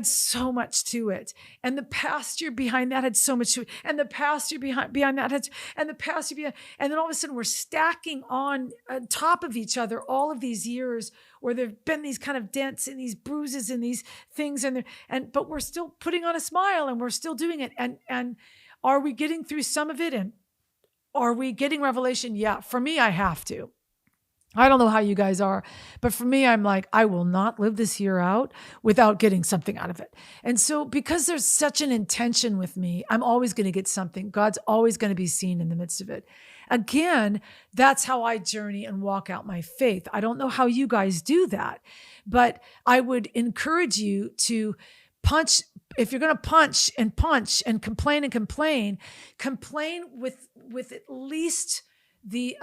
so much to it, and the past year behind that had so much to it, and the past year behind that had, and the past year behind, and then all of a sudden we're stacking on top of each other all of these years or there've been these kind of dents and these bruises and these things, but we're still putting on a smile and we're still doing it. And are we getting through some of it? And are we getting revelation? Yeah, for me, I have to. I don't know how you guys are, but for me, I'm like, I will not live this year out without getting something out of it. And so because there's such an intention with me, I'm always going to get something. God's always going to be seen in the midst of it. Again, that's how I journey and walk out my faith. I don't know how you guys do that, but I would encourage you to punch. If you're going to punch and complain with at least the,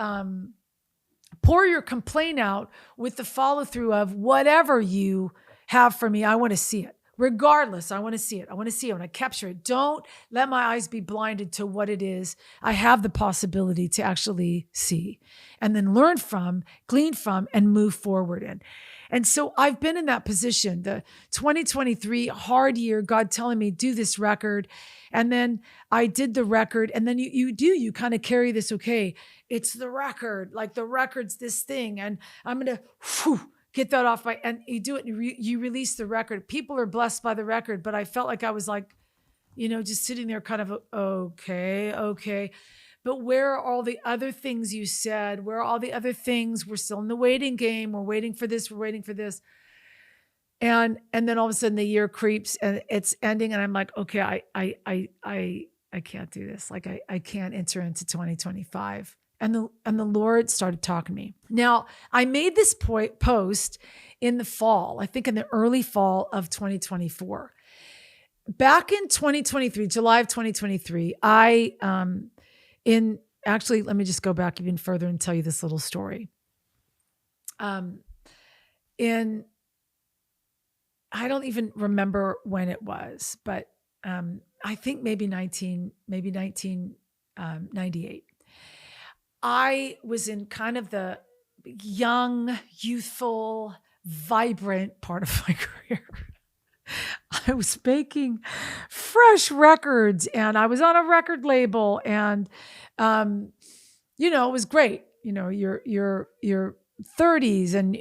pour your complaint out with the follow through of whatever you have for me. I want to see it. Regardless, I want to see it. I want to see it. I want to capture it. Don't let my eyes be blinded to what it is I have the possibility to actually see, and then learn from, glean from, and move forward in. And so I've been in that position, the 2023 hard year, God telling me, do this record. And then I did the record. And then you kind of carry this, okay, it's the record, like the record's this thing. And I'm going to get that off and you do it. And you release the record. People are blessed by the record, but I felt like I was like, just sitting there kind of, okay. But where are all the other things you said? Where are all the other things? We're still in the waiting game. We're waiting for this. We're waiting for this. And then all of a sudden the year creeps and it's ending. And I'm like, okay, I can't do this. Like I can't enter into 2025. And the Lord started talking to me. Now I made this post in the fall, I think in the early fall of 2024. Back in 2023, July of 2023, actually, let me just go back even further and tell you this little story. I don't even remember when it was, but I think maybe 1998. I was in kind of the young, youthful, vibrant part of my career. I was making fresh records and I was on a record label and, it was great. Your 30s and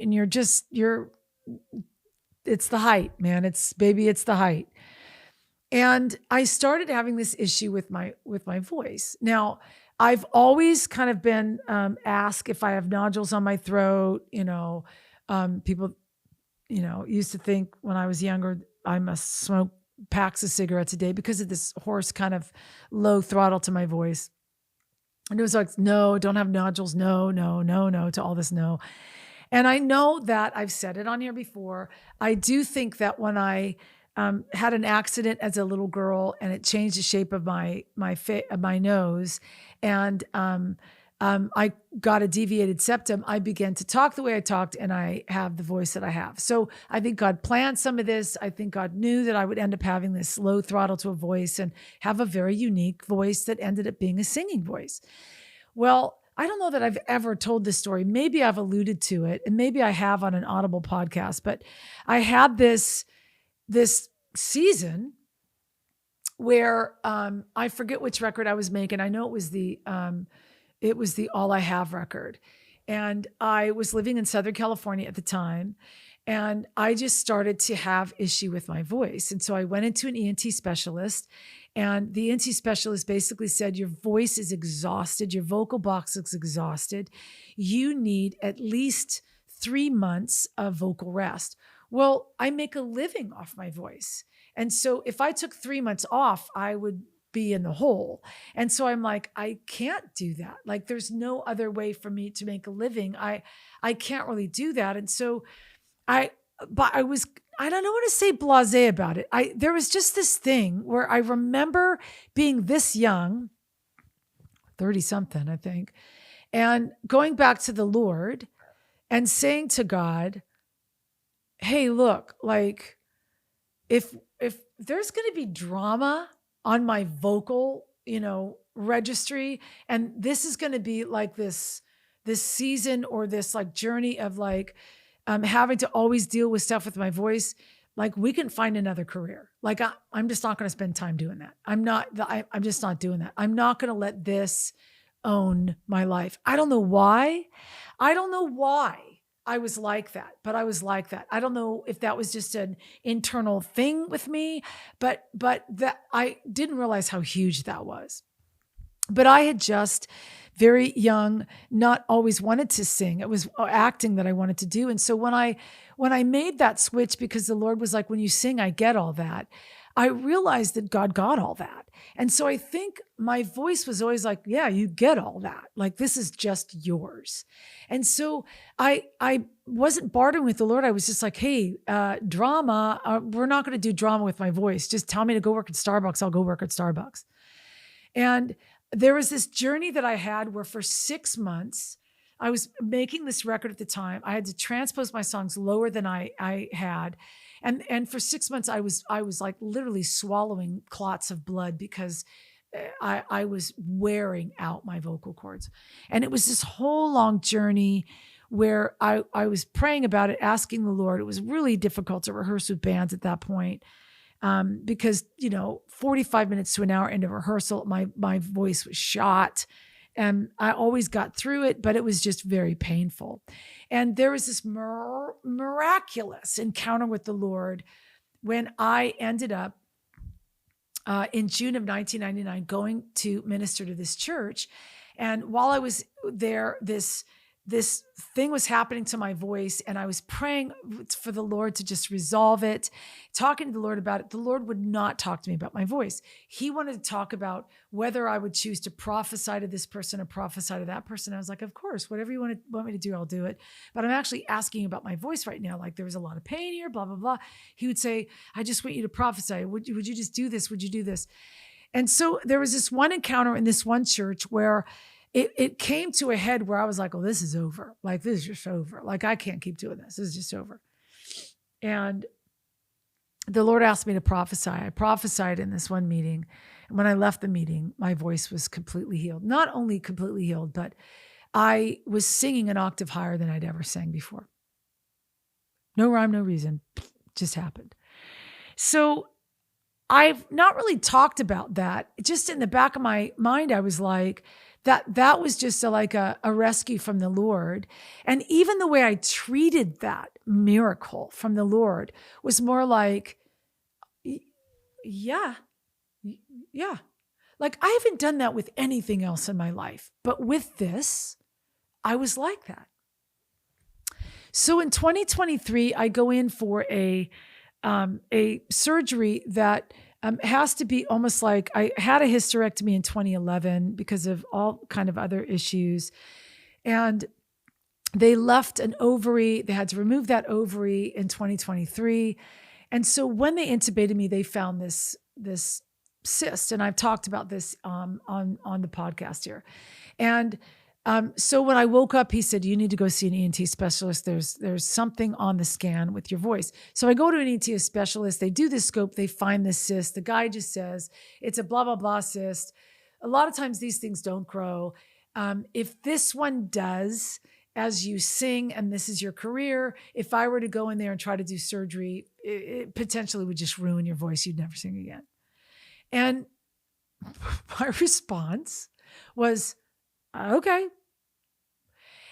it's the height, man. It's the height. And I started having this issue with my voice. Now I've always kind of been, asked if I have nodules on my throat. People, used to think when I was younger, I must smoke packs of cigarettes a day because of this hoarse kind of low throttle to my voice. And it was like, no, don't have nodules. No, to all this, no. And I know that I've said it on here before. I do think that when I had an accident as a little girl and it changed the shape of my nose, and I got a deviated septum, I began to talk the way I talked and I have the voice that I have. So I think God planned some of this. I think God knew that I would end up having this low throttle to a voice and have a very unique voice that ended up being a singing voice. Well, I don't know that I've ever told this story. Maybe I've alluded to it and maybe I have on an Audible podcast, but I had this season where I forget which record I was making. I know it was the All I Have record. And I was living in Southern California at the time. And I just started to have issue with my voice. And so I went into an ENT specialist, and the ENT specialist basically said, your voice is exhausted. Your vocal box is exhausted. You need at least 3 months of vocal rest. Well, I make a living off my voice. And so if I took 3 months off, I would be in the hole. And so I'm like, I can't do that. Like there's no other way for me to make a living. I can't really do that. And so I don't want to say blasé about it. There was just this thing where I remember being this young, 30 something, I think, and going back to the Lord and saying to God, hey, look, like if there's going to be drama on my vocal, registry, and this is going to be like this season or this like journey of like having to always deal with stuff with my voice, like we can find another career. Like I'm just not going to spend time doing that. I'm just not doing that. I'm not going to let this own my life. I don't know why. I was like that, but I was like that. I don't know if that was just an internal thing with me, but that I didn't realize how huge that was. But I had just very young, not always wanted to sing. It was acting that I wanted to do. And so when I made that switch, because the Lord was like, when you sing, I get all that. I realized that God got all that. And so I think my voice was always like, yeah, you get all that. Like, this is just yours. And so I wasn't bartering with the Lord. I was just like, hey, drama, we're not going to do drama with my voice. Just tell me to go work at Starbucks. I'll go work at Starbucks. And there was this journey that I had where for 6 months, I was making this record at the time. I had to transpose my songs lower than I had. And for 6 months, I was like literally swallowing clots of blood because I was wearing out my vocal cords. And it was this whole long journey where I was praying about it, asking the Lord. It was really difficult to rehearse with bands at that point. Because, 45 minutes to an hour into rehearsal, my voice was shot, and I always got through it, but it was just very painful. And there was this miraculous encounter with the Lord when I ended up in June of 1999 going to minister to this church. And while I was there, this thing was happening to my voice, and I was praying for the Lord to just resolve it, talking to the Lord about it. The Lord would not talk to me about my voice. He wanted to talk about whether I would choose to prophesy to this person or prophesy to that person. I was like, of course, whatever you want me to do, I'll do it. But I'm actually asking about my voice right now. Like, there was a lot of pain here, blah, blah, blah. He would say, I just want you to prophesy. Would you just do this? Would you do this? And so there was this one encounter in this one church where it came to a head where I was like, oh, this is over. Like, this is just over. Like, I can't keep doing this. This is just over. And the Lord asked me to prophesy. I prophesied in this one meeting. And when I left the meeting, my voice was completely healed. Not only completely healed, but I was singing an octave higher than I'd ever sang before. No rhyme, no reason. Just happened. So I've not really talked about that. Just in the back of my mind, I was like, that was just a rescue from the Lord. And even the way I treated that miracle from the Lord was more like, yeah. Like, I haven't done that with anything else in my life, but with this, I was like that. So in 2023, I go in for a surgery that has to be almost like, I had a hysterectomy in 2011 because of all kind of other issues. And they left an ovary. They had to remove that ovary in 2023. And so when they intubated me, they found this cyst. And I've talked about this on the podcast here. And so when I woke up, he said, you need to go see an ENT specialist. There's something on the scan with your voice. So I go to an ENT specialist. They do this scope. They find this cyst. The guy just says, it's a blah, blah, blah cyst. A lot of times these things don't grow. If this one does, as you sing and this is your career, if I were to go in there and try to do surgery, it potentially would just ruin your voice. You'd never sing again. And my response was, okay.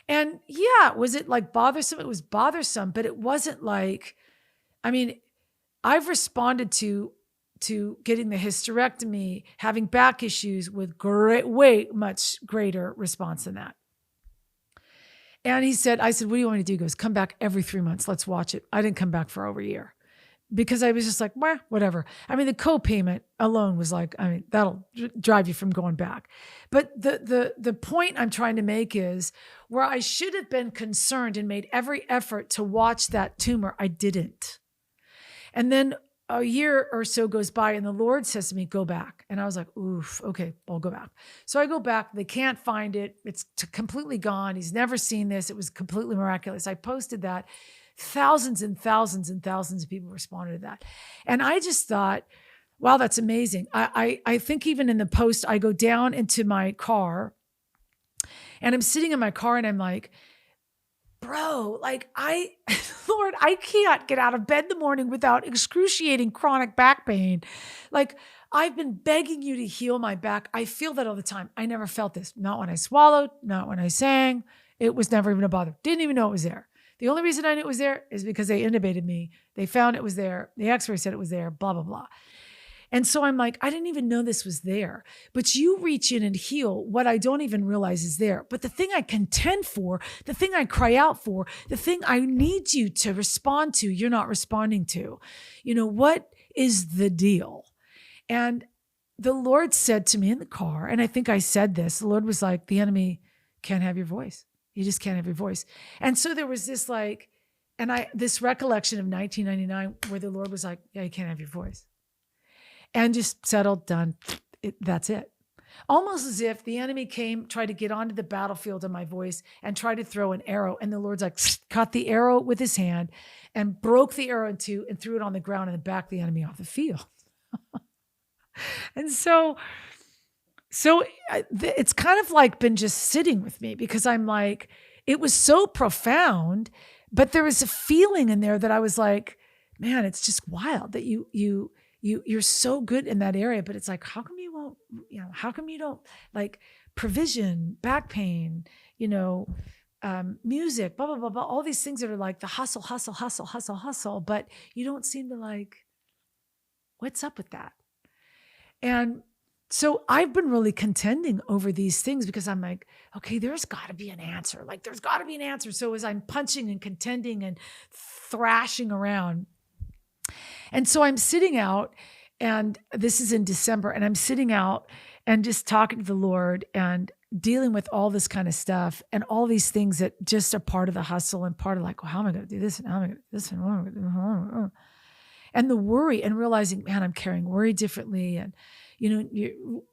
And yeah, was it like bothersome? It was bothersome, but it wasn't like, I've responded to getting the hysterectomy, having back issues with way much greater response than that. And I said, what do you want me to do? He goes, come back every 3 months. Let's watch it. I didn't come back for over a year because I was just like, whatever. The co-payment alone was like, that'll drive you from going back. But the point I'm trying to make is where I should have been concerned and made every effort to watch that tumor, I didn't. And then a year or so goes by and the Lord says to me, go back. And I was like, oof, okay, I'll go back. So I go back. They can't find it. It's completely gone. He's never seen this. It was completely miraculous. I posted that. Thousands and thousands and thousands of people responded to that. And I just thought, wow, that's amazing. I think even in the post, I go down into my car and I'm sitting in my car and I'm like, bro, Lord, I can't get out of bed in the morning without excruciating chronic back pain. Like, I've been begging you to heal my back. I feel that all the time. I never felt this. Not when I swallowed, not when I sang. It was never even a bother. Didn't even know it was there. The only reason I knew it was there is because they intubated me. They found it was there. The x-ray said it was there, blah, blah, blah. And so I'm like, I didn't even know this was there. But you reach in and heal what I don't even realize is there. But the thing I contend for, the thing I cry out for, the thing I need you to respond to, you're not responding to. What is the deal? And the Lord said to me in the car, and I think I said this, the Lord was like, the enemy can't have your voice. You just can't have your voice. And so there was this this recollection of 1999 where the Lord was like, yeah, you can't have your voice. And just settled, done. That's it. Almost as if the enemy tried to get onto the battlefield of my voice and tried to throw an arrow. And the Lord's like, caught the arrow with his hand and broke the arrow in two and threw it on the ground and backed the enemy off the field. And so it's kind of like been just sitting with me because I'm like, it was so profound, but there was a feeling in there that I was like, man, it's just wild that you're so good in that area, but it's like, how come you won't, how come you don't like provision, back pain, music, blah, blah, blah, blah, all these things that are like the hustle, hustle, hustle, hustle, hustle, but you don't seem to like, what's up with that? And so I've been really contending over these things because I'm like, okay, there's got to be an answer. Like there's got to be an answer. So as I'm punching and contending and thrashing around, and so I'm sitting out, and this is in December, and I'm sitting out and just talking to the Lord and dealing with all this kind of stuff and all these things that just are part of the hustle and part of like, well, how am I going to do this? And how am I going to do this? And what am I going to do? And the worry and realizing, man, I'm carrying worry differently. And,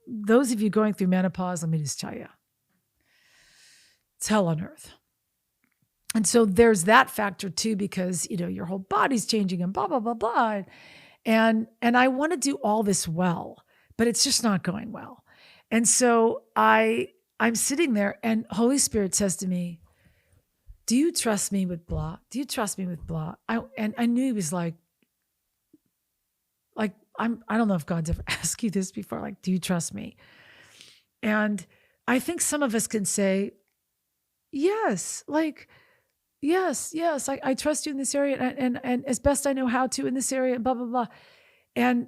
those of you going through menopause, let me just tell you, it's hell on earth. And so there's that factor too, because, your whole body's changing and blah, blah, blah, blah. And I want to do all this well, but it's just not going well. And so I'm sitting there and Holy Spirit says to me, do you trust me with blah? Do you trust me with blah? And I knew he was like, I don't know if God's ever asked you this before, like, do you trust me? And I think some of us can say, yes, yes, I trust you in this area and as best I know how to in this area and blah, blah, blah. And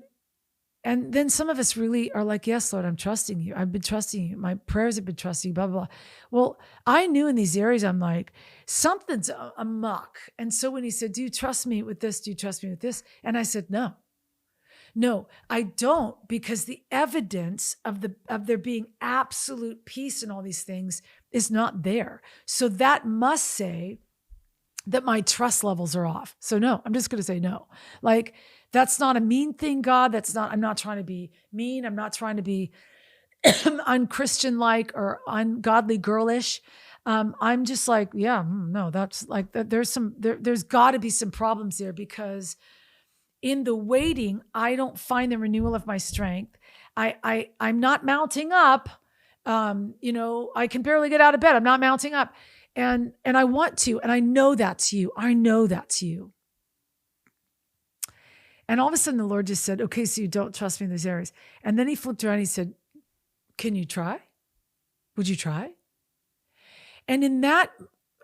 then some of us really are like, yes, Lord, I'm trusting you. I've been trusting you. My prayers have been trusting you, blah, blah, blah. Well, I knew in these areas, I'm like, something's amok. And so when he said, do you trust me with this? Do you trust me with this? And I said, no, I don't, because the evidence of there being absolute peace in all these things is not there. So that must say that my trust levels are off. So no, I'm just going to say no. Like, that's not a mean thing, God. I'm not trying to be mean. I'm not trying to be unchristian-like or ungodly girlish. I'm just like, yeah, no, that's like, there's got to be some problems there, because in the waiting, I don't find the renewal of my strength. I'm not mounting up. I can barely get out of bed. I'm not mounting up. And I want to, and I know that's you. I know that's you. And all of a sudden the Lord just said, okay, so you don't trust me in these areas. And then he flipped around and he said, can you try? Would you try? And in that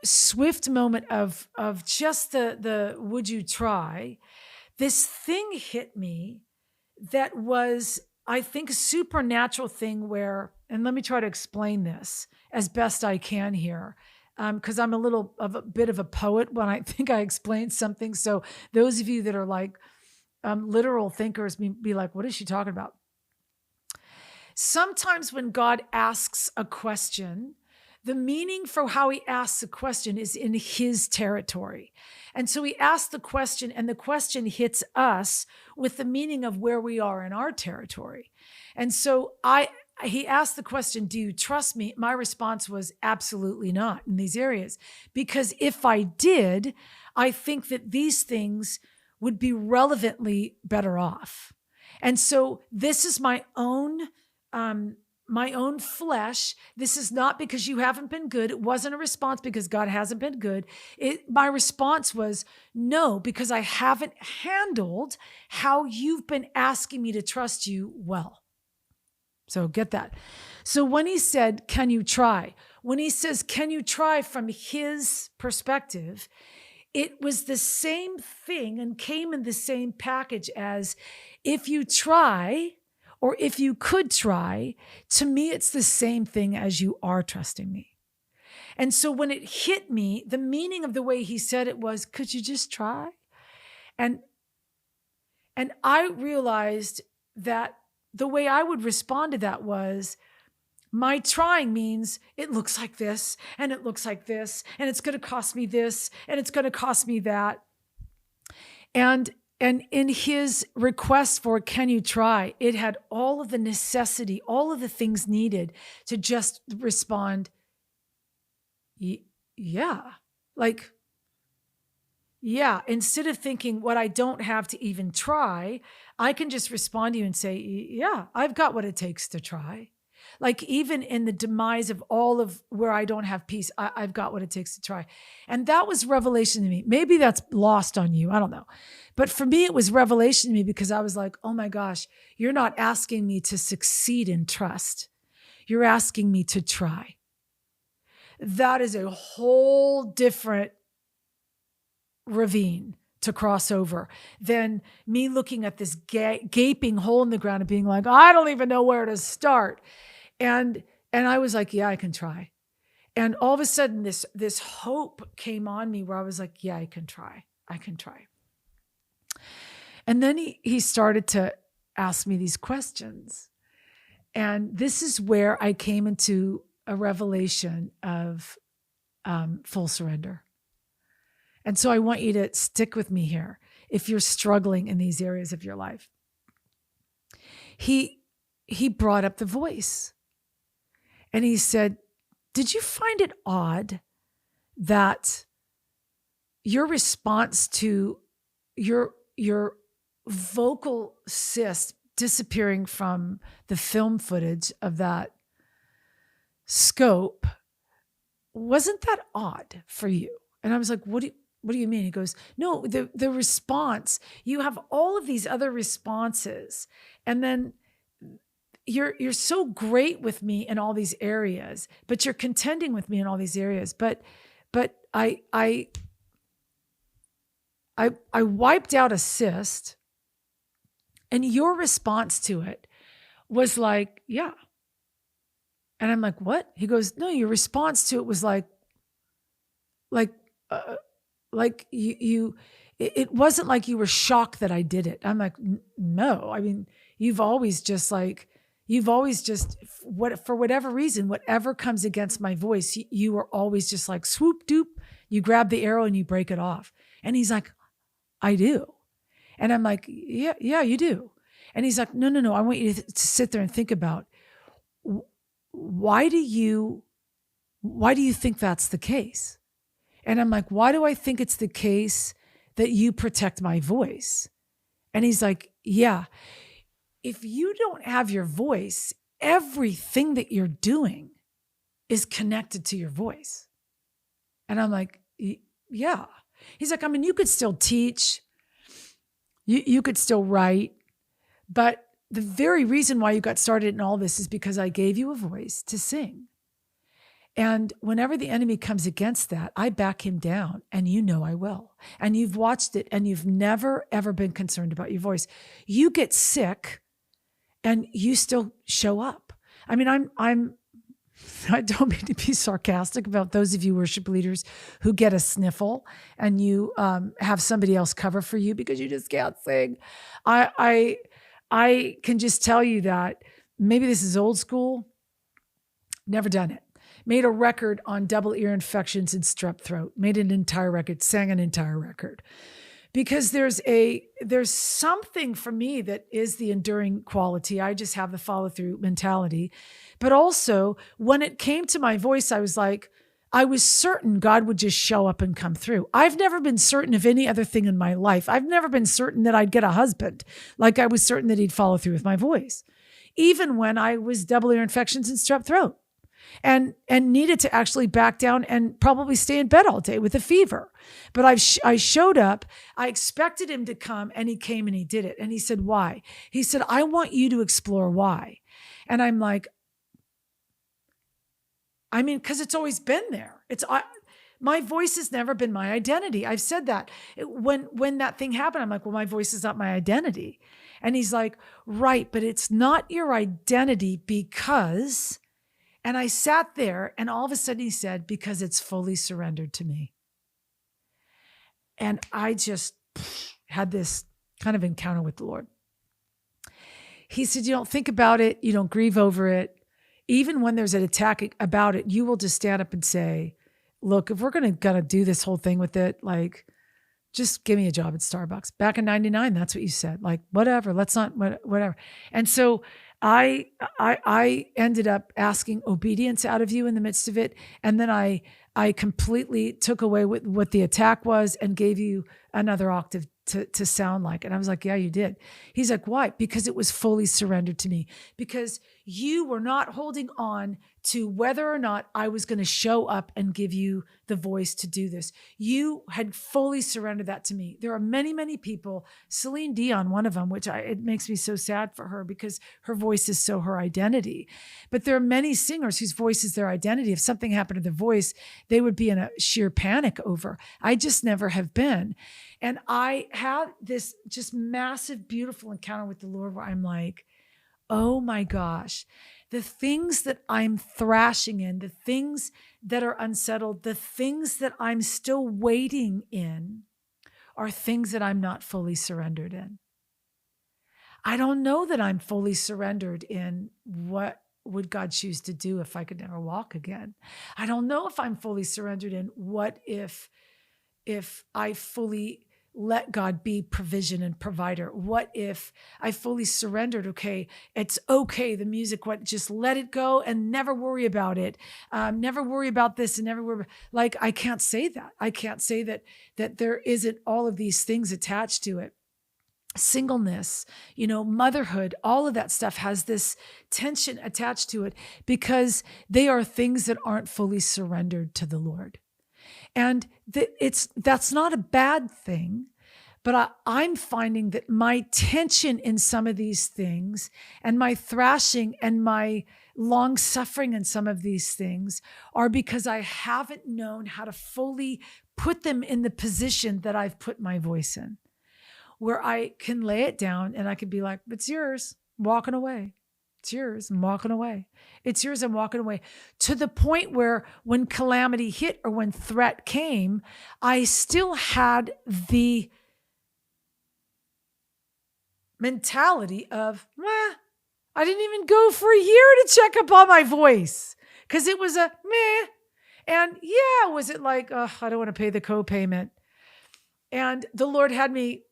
swift moment of just the would you try, this thing hit me that was, I think, a supernatural thing where, and let me try to explain this as best I can here, because I'm a bit of a poet when I think I explain something. So those of you that are like literal thinkers be like, what is she talking about? Sometimes when God asks a question, the meaning for how he asks the question is in his territory. And so he asks the question, and the question hits us with the meaning of where we are in our territory. And so he asked the question, do you trust me? My response was absolutely not in these areas. Because if I did, I think that these things would be relevantly better off. And so this is my own flesh. This is not because you haven't been good. It wasn't a response because God hasn't been good. My response was no, because I haven't handled how you've been asking me to trust you well. So get that. So when he said, can you try? When he says, can you try from his perspective, it was the same thing and came in the same package as if you try, or if you could try, to me, it's the same thing as you are trusting me. And so when it hit me, the meaning of the way he said it was, could you just try? And I realized that the way I would respond to that was, my trying means it looks like this, and it looks like this, and it's going to cost me this, and it's going to cost me that. And in his request for, can you try? It had all of the necessity, all of the things needed to just respond, yeah. Like, yeah, instead of thinking what I don't have to even try, I can just respond to you and say, yeah, I've got what it takes to try. Like, even in the demise of all of where I don't have peace, I've got what it takes to try. And that was revelation to me. Maybe that's lost on you. I don't know. But for me, it was revelation to me because I was like, oh my gosh, you're not asking me to succeed in trust. You're asking me to try. That is a whole different ravine to cross over than me looking at this gaping hole in the ground and being like, I don't even know where to start. And I was like, yeah, I can try. And all of a sudden this hope came on me where I was like, yeah, I can try. And then he started to ask me these questions. And this is where I came into a revelation of full surrender. And so I want you to stick with me here if you're struggling in these areas of your life. He brought up the voice. And he said, did you find it odd that your response to your vocal cyst disappearing from the film footage of that scope, wasn't that odd for you? And I was like, what do you mean? He goes, no, the response, you have all of these other responses. And then you're so great with me in all these areas, but you're contending with me in all these areas. But I wiped out a cyst, and your response to it was like, yeah. And I'm like, what? He goes, no, your response to it was like you, it wasn't like you were shocked that I did it. I'm like, no, I mean, you've always just, for whatever reason, whatever comes against my voice, you are always just like swoop doop, you grab the arrow and you break it off. And he's like, I do. And I'm like, yeah, you do. And he's like, no, I want you to sit there and think about, why do you think that's the case? And I'm like, why do I think it's the case that you protect my voice? And he's like, yeah, if you don't have your voice, everything that you're doing is connected to your voice. And I'm like, yeah. He's like, I mean, you could still teach, you could still write, but the very reason why you got started in all this is because I gave you a voice to sing. And whenever the enemy comes against that, I back him down, and you know I will. And you've watched it, and you've never, ever been concerned about your voice. You get sick, and you still show up. I mean, I don't mean to be sarcastic about those of you worship leaders who get a sniffle and you have somebody else cover for you because you just can't sing. I can just tell you that maybe this is old school. Never done it. Made a record on double ear infections and strep throat. Made an entire record, sang an entire record. Because there's something for me that is the enduring quality. I just have the follow through mentality. But also when it came to my voice, I was like, I was certain God would just show up and come through. I've never been certain of any other thing in my life. I've never been certain that I'd get a husband. Like I was certain that he'd follow through with my voice. Even when I was double ear infections and strep throat. And needed to actually back down and probably stay in bed all day with a fever. But I showed up, I expected him to come, and he came and he did it. And he said, why? He said, I want you to explore why. And I'm like, I mean, because it's always been there. My voice has never been my identity. I've said that. When that thing happened, I'm like, well, my voice is not my identity. And he's like, right, but it's not your identity because, and I sat there and all of a sudden he said, because it's fully surrendered to me. And I just had this kind of encounter with the Lord. He said, you don't think about it. You don't grieve over it. Even when there's an attack about it, you will just stand up and say, look, if we're going to do this whole thing with it, like, just give me a job at Starbucks. Back in 99, that's what you said. Like, whatever, let's not, whatever. And so I ended up asking obedience out of you in the midst of it. And then I completely took away what the attack was and gave you another octave to sound like. And I was like, yeah, you did. He's like, why? Because it was fully surrendered to me. Because you were not holding on to whether or not I was going to show up and give you the voice to do this. You had fully surrendered that to me. There are many, many people, Celine Dion, one of them, which it makes me so sad for her because her voice is so her identity. But there are many singers whose voice is their identity. If something happened to their voice, they would be in a sheer panic over. I just never have been. And I had this just massive, beautiful encounter with the Lord where I'm like, oh my gosh, the things that I'm thrashing in, the things that are unsettled, the things that I'm still waiting in are things that I'm not fully surrendered in. I don't know that I'm fully surrendered in what would God choose to do if I could never walk again. I don't know if I'm fully surrendered in what if I fully let God be provision and provider. What if I fully surrendered? Okay, it's okay. The music, just let it go and never worry about it. Never worry about this and never worry about, like, I can't say that. I can't say that there isn't all of these things attached to it. Singleness, motherhood, all of that stuff has this tension attached to it because they are things that aren't fully surrendered to the Lord. And that's not a bad thing, but I'm finding that my tension in some of these things and my thrashing and my long suffering in some of these things are because I haven't known how to fully put them in the position that I've put my voice in, where I can lay it down and I can be like, it's yours, walking away. It's yours, I'm walking away. It's yours, I'm walking away. To the point where when calamity hit or when threat came, I still had the mentality of, I didn't even go for a year to check up on my voice because it was a meh. And yeah, was it like, I don't want to pay the co-payment. And the Lord had me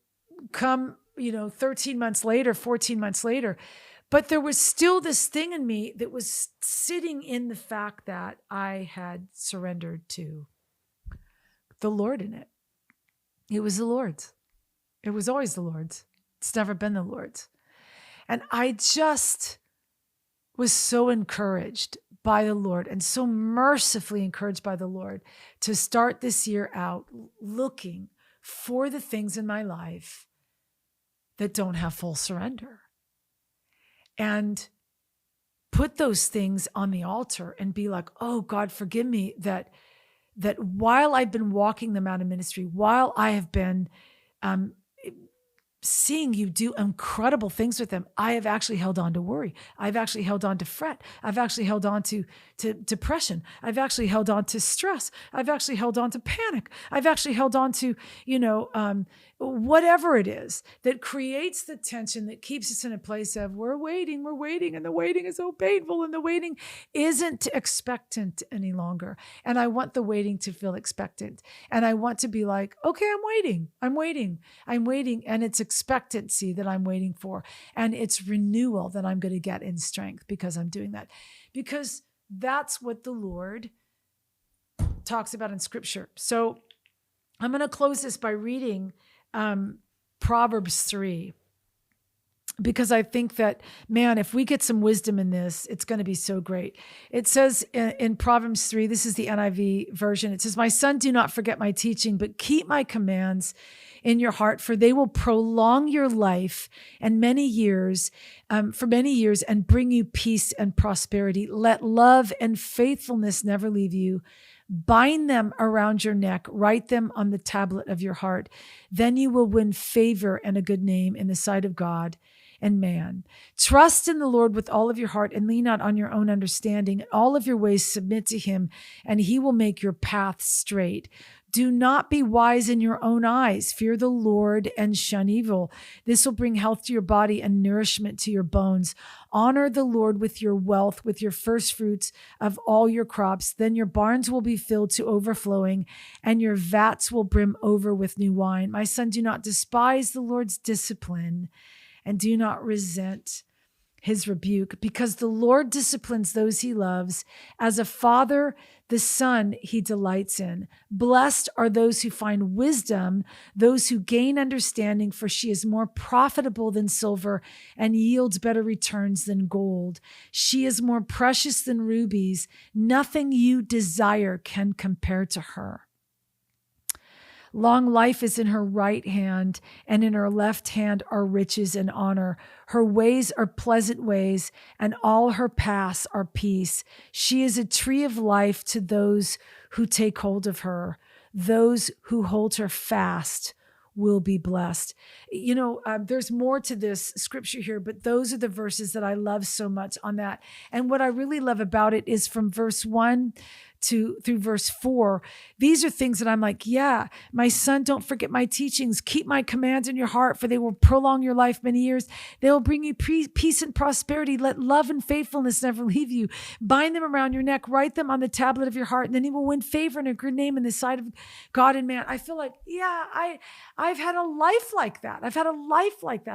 come, 13 months later, 14 months later. But there was still this thing in me that was sitting in the fact that I had surrendered to the Lord in it. It was the Lord's. It was always the Lord's. It's never been the Lord's. And I just was so encouraged by the Lord and so mercifully encouraged by the Lord to start this year out looking for the things in my life that don't have full surrender. And put those things on the altar and be like, oh God, forgive me that while I've been walking them out of ministry, while I have been seeing you do incredible things with them, I have actually held on to worry. I've actually held on to fret. I've actually held on to depression. I've actually held on to stress. I've actually held on to panic. I've actually held on to, whatever it is that creates the tension that keeps us in a place of we're waiting, and the waiting is so painful, and the waiting isn't expectant any longer. And I want the waiting to feel expectant. And I want to be like, okay, I'm waiting. And it's expectancy that I'm waiting for. And it's renewal that I'm going to get in strength because I'm doing that. Because that's what the Lord talks about in Scripture. So I'm going to close this by reading Proverbs 3, because I think that, man, if we get some wisdom in this, it's going to be so great. It says in Proverbs 3, this is the NIV version. It says, my son, do not forget my teaching, but keep my commands in your heart, for they will prolong your life and for many years and bring you peace and prosperity. Let love and faithfulness never leave you. Bind them around your neck, write them on the tablet of your heart. Then you will win favor and a good name in the sight of God and man. Trust in the Lord with all of your heart and lean not on your own understanding. In all of your ways submit to him, and he will make your path straight. Do not be wise in your own eyes. Fear the Lord and shun evil. This will bring health to your body and nourishment to your bones. Honor the Lord with your wealth, with your first fruits of all your crops. Then your barns will be filled to overflowing, and your vats will brim over with new wine. My son, do not despise the Lord's discipline, and do not resent his rebuke, because the Lord disciplines those he loves. As a father, the son he delights in. Blessed are those who find wisdom, those who gain understanding, for she is more profitable than silver and yields better returns than gold. She is more precious than rubies. Nothing you desire can compare to her. Long life is in her right hand, and in her left hand are riches and honor. Her ways are pleasant ways, and all her paths are peace. She is a tree of life to those who take hold of her. Those who hold her fast will be blessed. There's more to this scripture here, but those are the verses that I love so much on that. And what I really love about it is from verse 1 through verse 4. These are things that I'm like, yeah, my son, don't forget my teachings. Keep my commands in your heart, for they will prolong your life many years. They will bring you peace and prosperity. Let love and faithfulness never leave you. Bind them around your neck. Write them on the tablet of your heart, and then you will win favor and a good name in the sight of God and man. I feel like, yeah, I've had a life like that. I've had a life like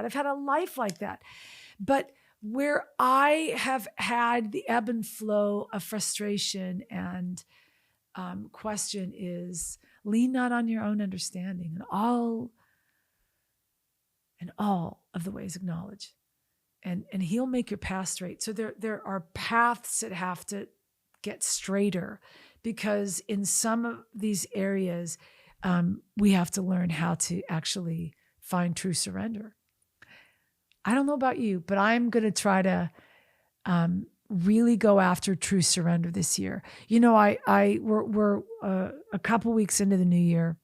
that. But where I have had the ebb and flow of frustration and question is, lean not on your own understanding, and all of the ways acknowledge, and he'll make your path straight. So there are paths that have to get straighter, because in some of these areas, we have to learn how to actually find true surrender. I don't know about you, but I'm going to try to really go after true surrender this year. We're a couple weeks into the new year,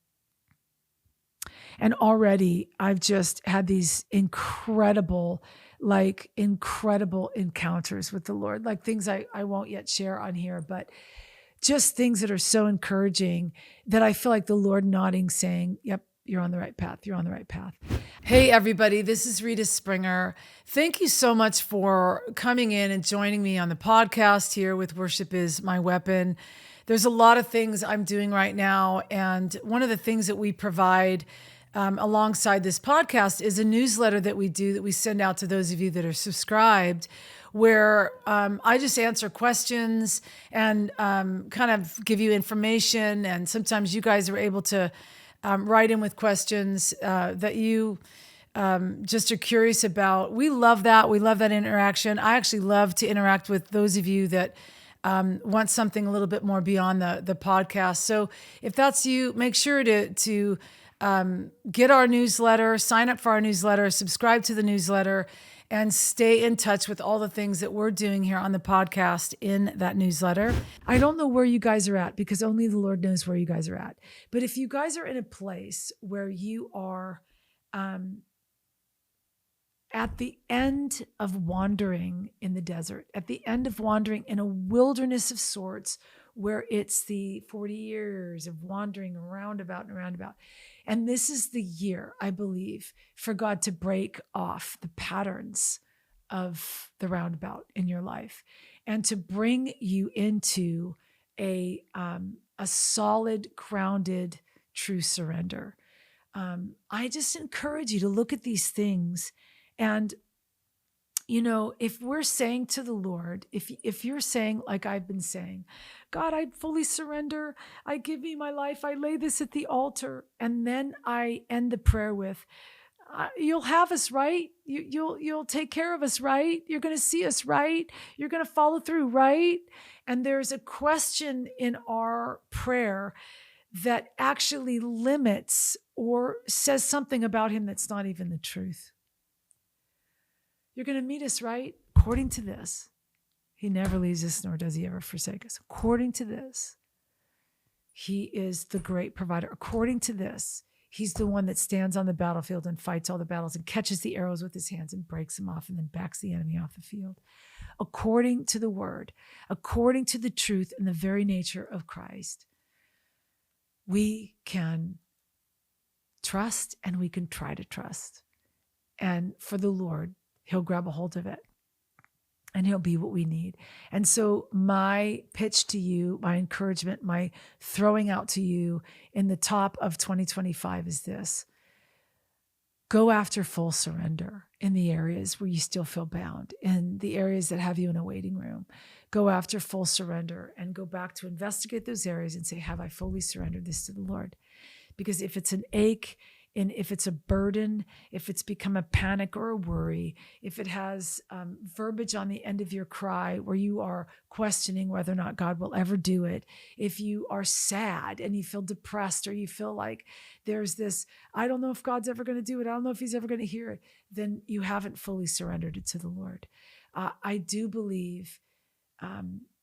and already I've just had these incredible encounters with the Lord, like things I won't yet share on here, but just things that are so encouraging that I feel like the Lord nodding, saying, yep, you're on the right path. You're on the right path. Hey, everybody, this is Rita Springer. Thank you so much for coming in and joining me on the podcast here with Worship is My Weapon. There's a lot of things I'm doing right now. And one of the things that we provide alongside this podcast is a newsletter that we do, that we send out to those of you that are subscribed, where I just answer questions and kind of give you information. And sometimes you guys are able to write in with questions that you just are curious about. We love that. We love that interaction. I actually love to interact with those of you that want something a little bit more beyond the podcast. So if that's you, make sure to get our newsletter, sign up for our newsletter, subscribe to the newsletter, and stay in touch with all the things that we're doing here on the podcast in that newsletter. I don't know where you guys are at, because only the Lord knows where you guys are at. But if you guys are in a place where you are at the end of wandering in the desert, at the end of wandering in a wilderness of sorts, where it's the 40 years of wandering roundabout and roundabout. And this is the year, I believe, for God to break off the patterns of the roundabout in your life and to bring you into a solid, grounded, true surrender. I just encourage you to look at these things. And if we're saying to the Lord, if you're saying, like I've been saying, God, I fully surrender. I give you my life. I lay this at the altar. And then I end the prayer with, you'll have us, right? You'll take care of us, right? You're going to see us, right? You're going to follow through, right? And there's a question in our prayer that actually limits or says something about him that's not even the truth. You're going to meet us, right? According to this, he never leaves us, nor does he ever forsake us. According to this, He is the great provider. According to this, he's the one that stands on the battlefield and fights all the battles and catches the arrows with his hands and breaks them off and then backs the enemy off the field. According to the word, according to the truth and the very nature of Christ, we can trust and we can try to trust. And for the Lord, he'll grab a hold of it and he'll be what we need. And so my pitch to you, my encouragement, my throwing out to you in the top of 2025 is this: go after full surrender in the areas where you still feel bound, in the areas that have you in a waiting room. Go after full surrender and go back to investigate those areas and say, have I fully surrendered this to the Lord? Because if it's an ache, and if it's a burden, if it's become a panic or a worry, if it has verbiage on the end of your cry where you are questioning whether or not God will ever do it, if you are sad and you feel depressed or you feel like there's this, I don't know if God's ever going to do it, I don't know if he's ever going to hear it, then you haven't fully surrendered it to the Lord. I do believe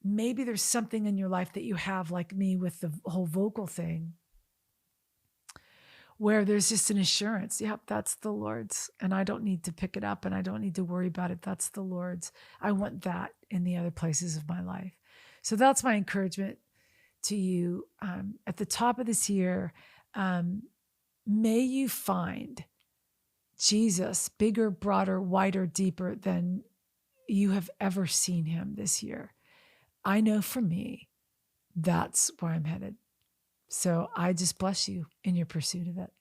maybe there's something in your life that you have, like me with the whole vocal thing, where there's just an assurance, yep, that's the Lord's, and I don't need to pick it up and I don't need to worry about it. That's the Lord's. I want that in the other places of my life. So that's my encouragement to you. At the top of this year, may you find Jesus bigger, broader, wider, deeper than you have ever seen him this year. I know for me, that's where I'm headed. So I just bless you in your pursuit of it.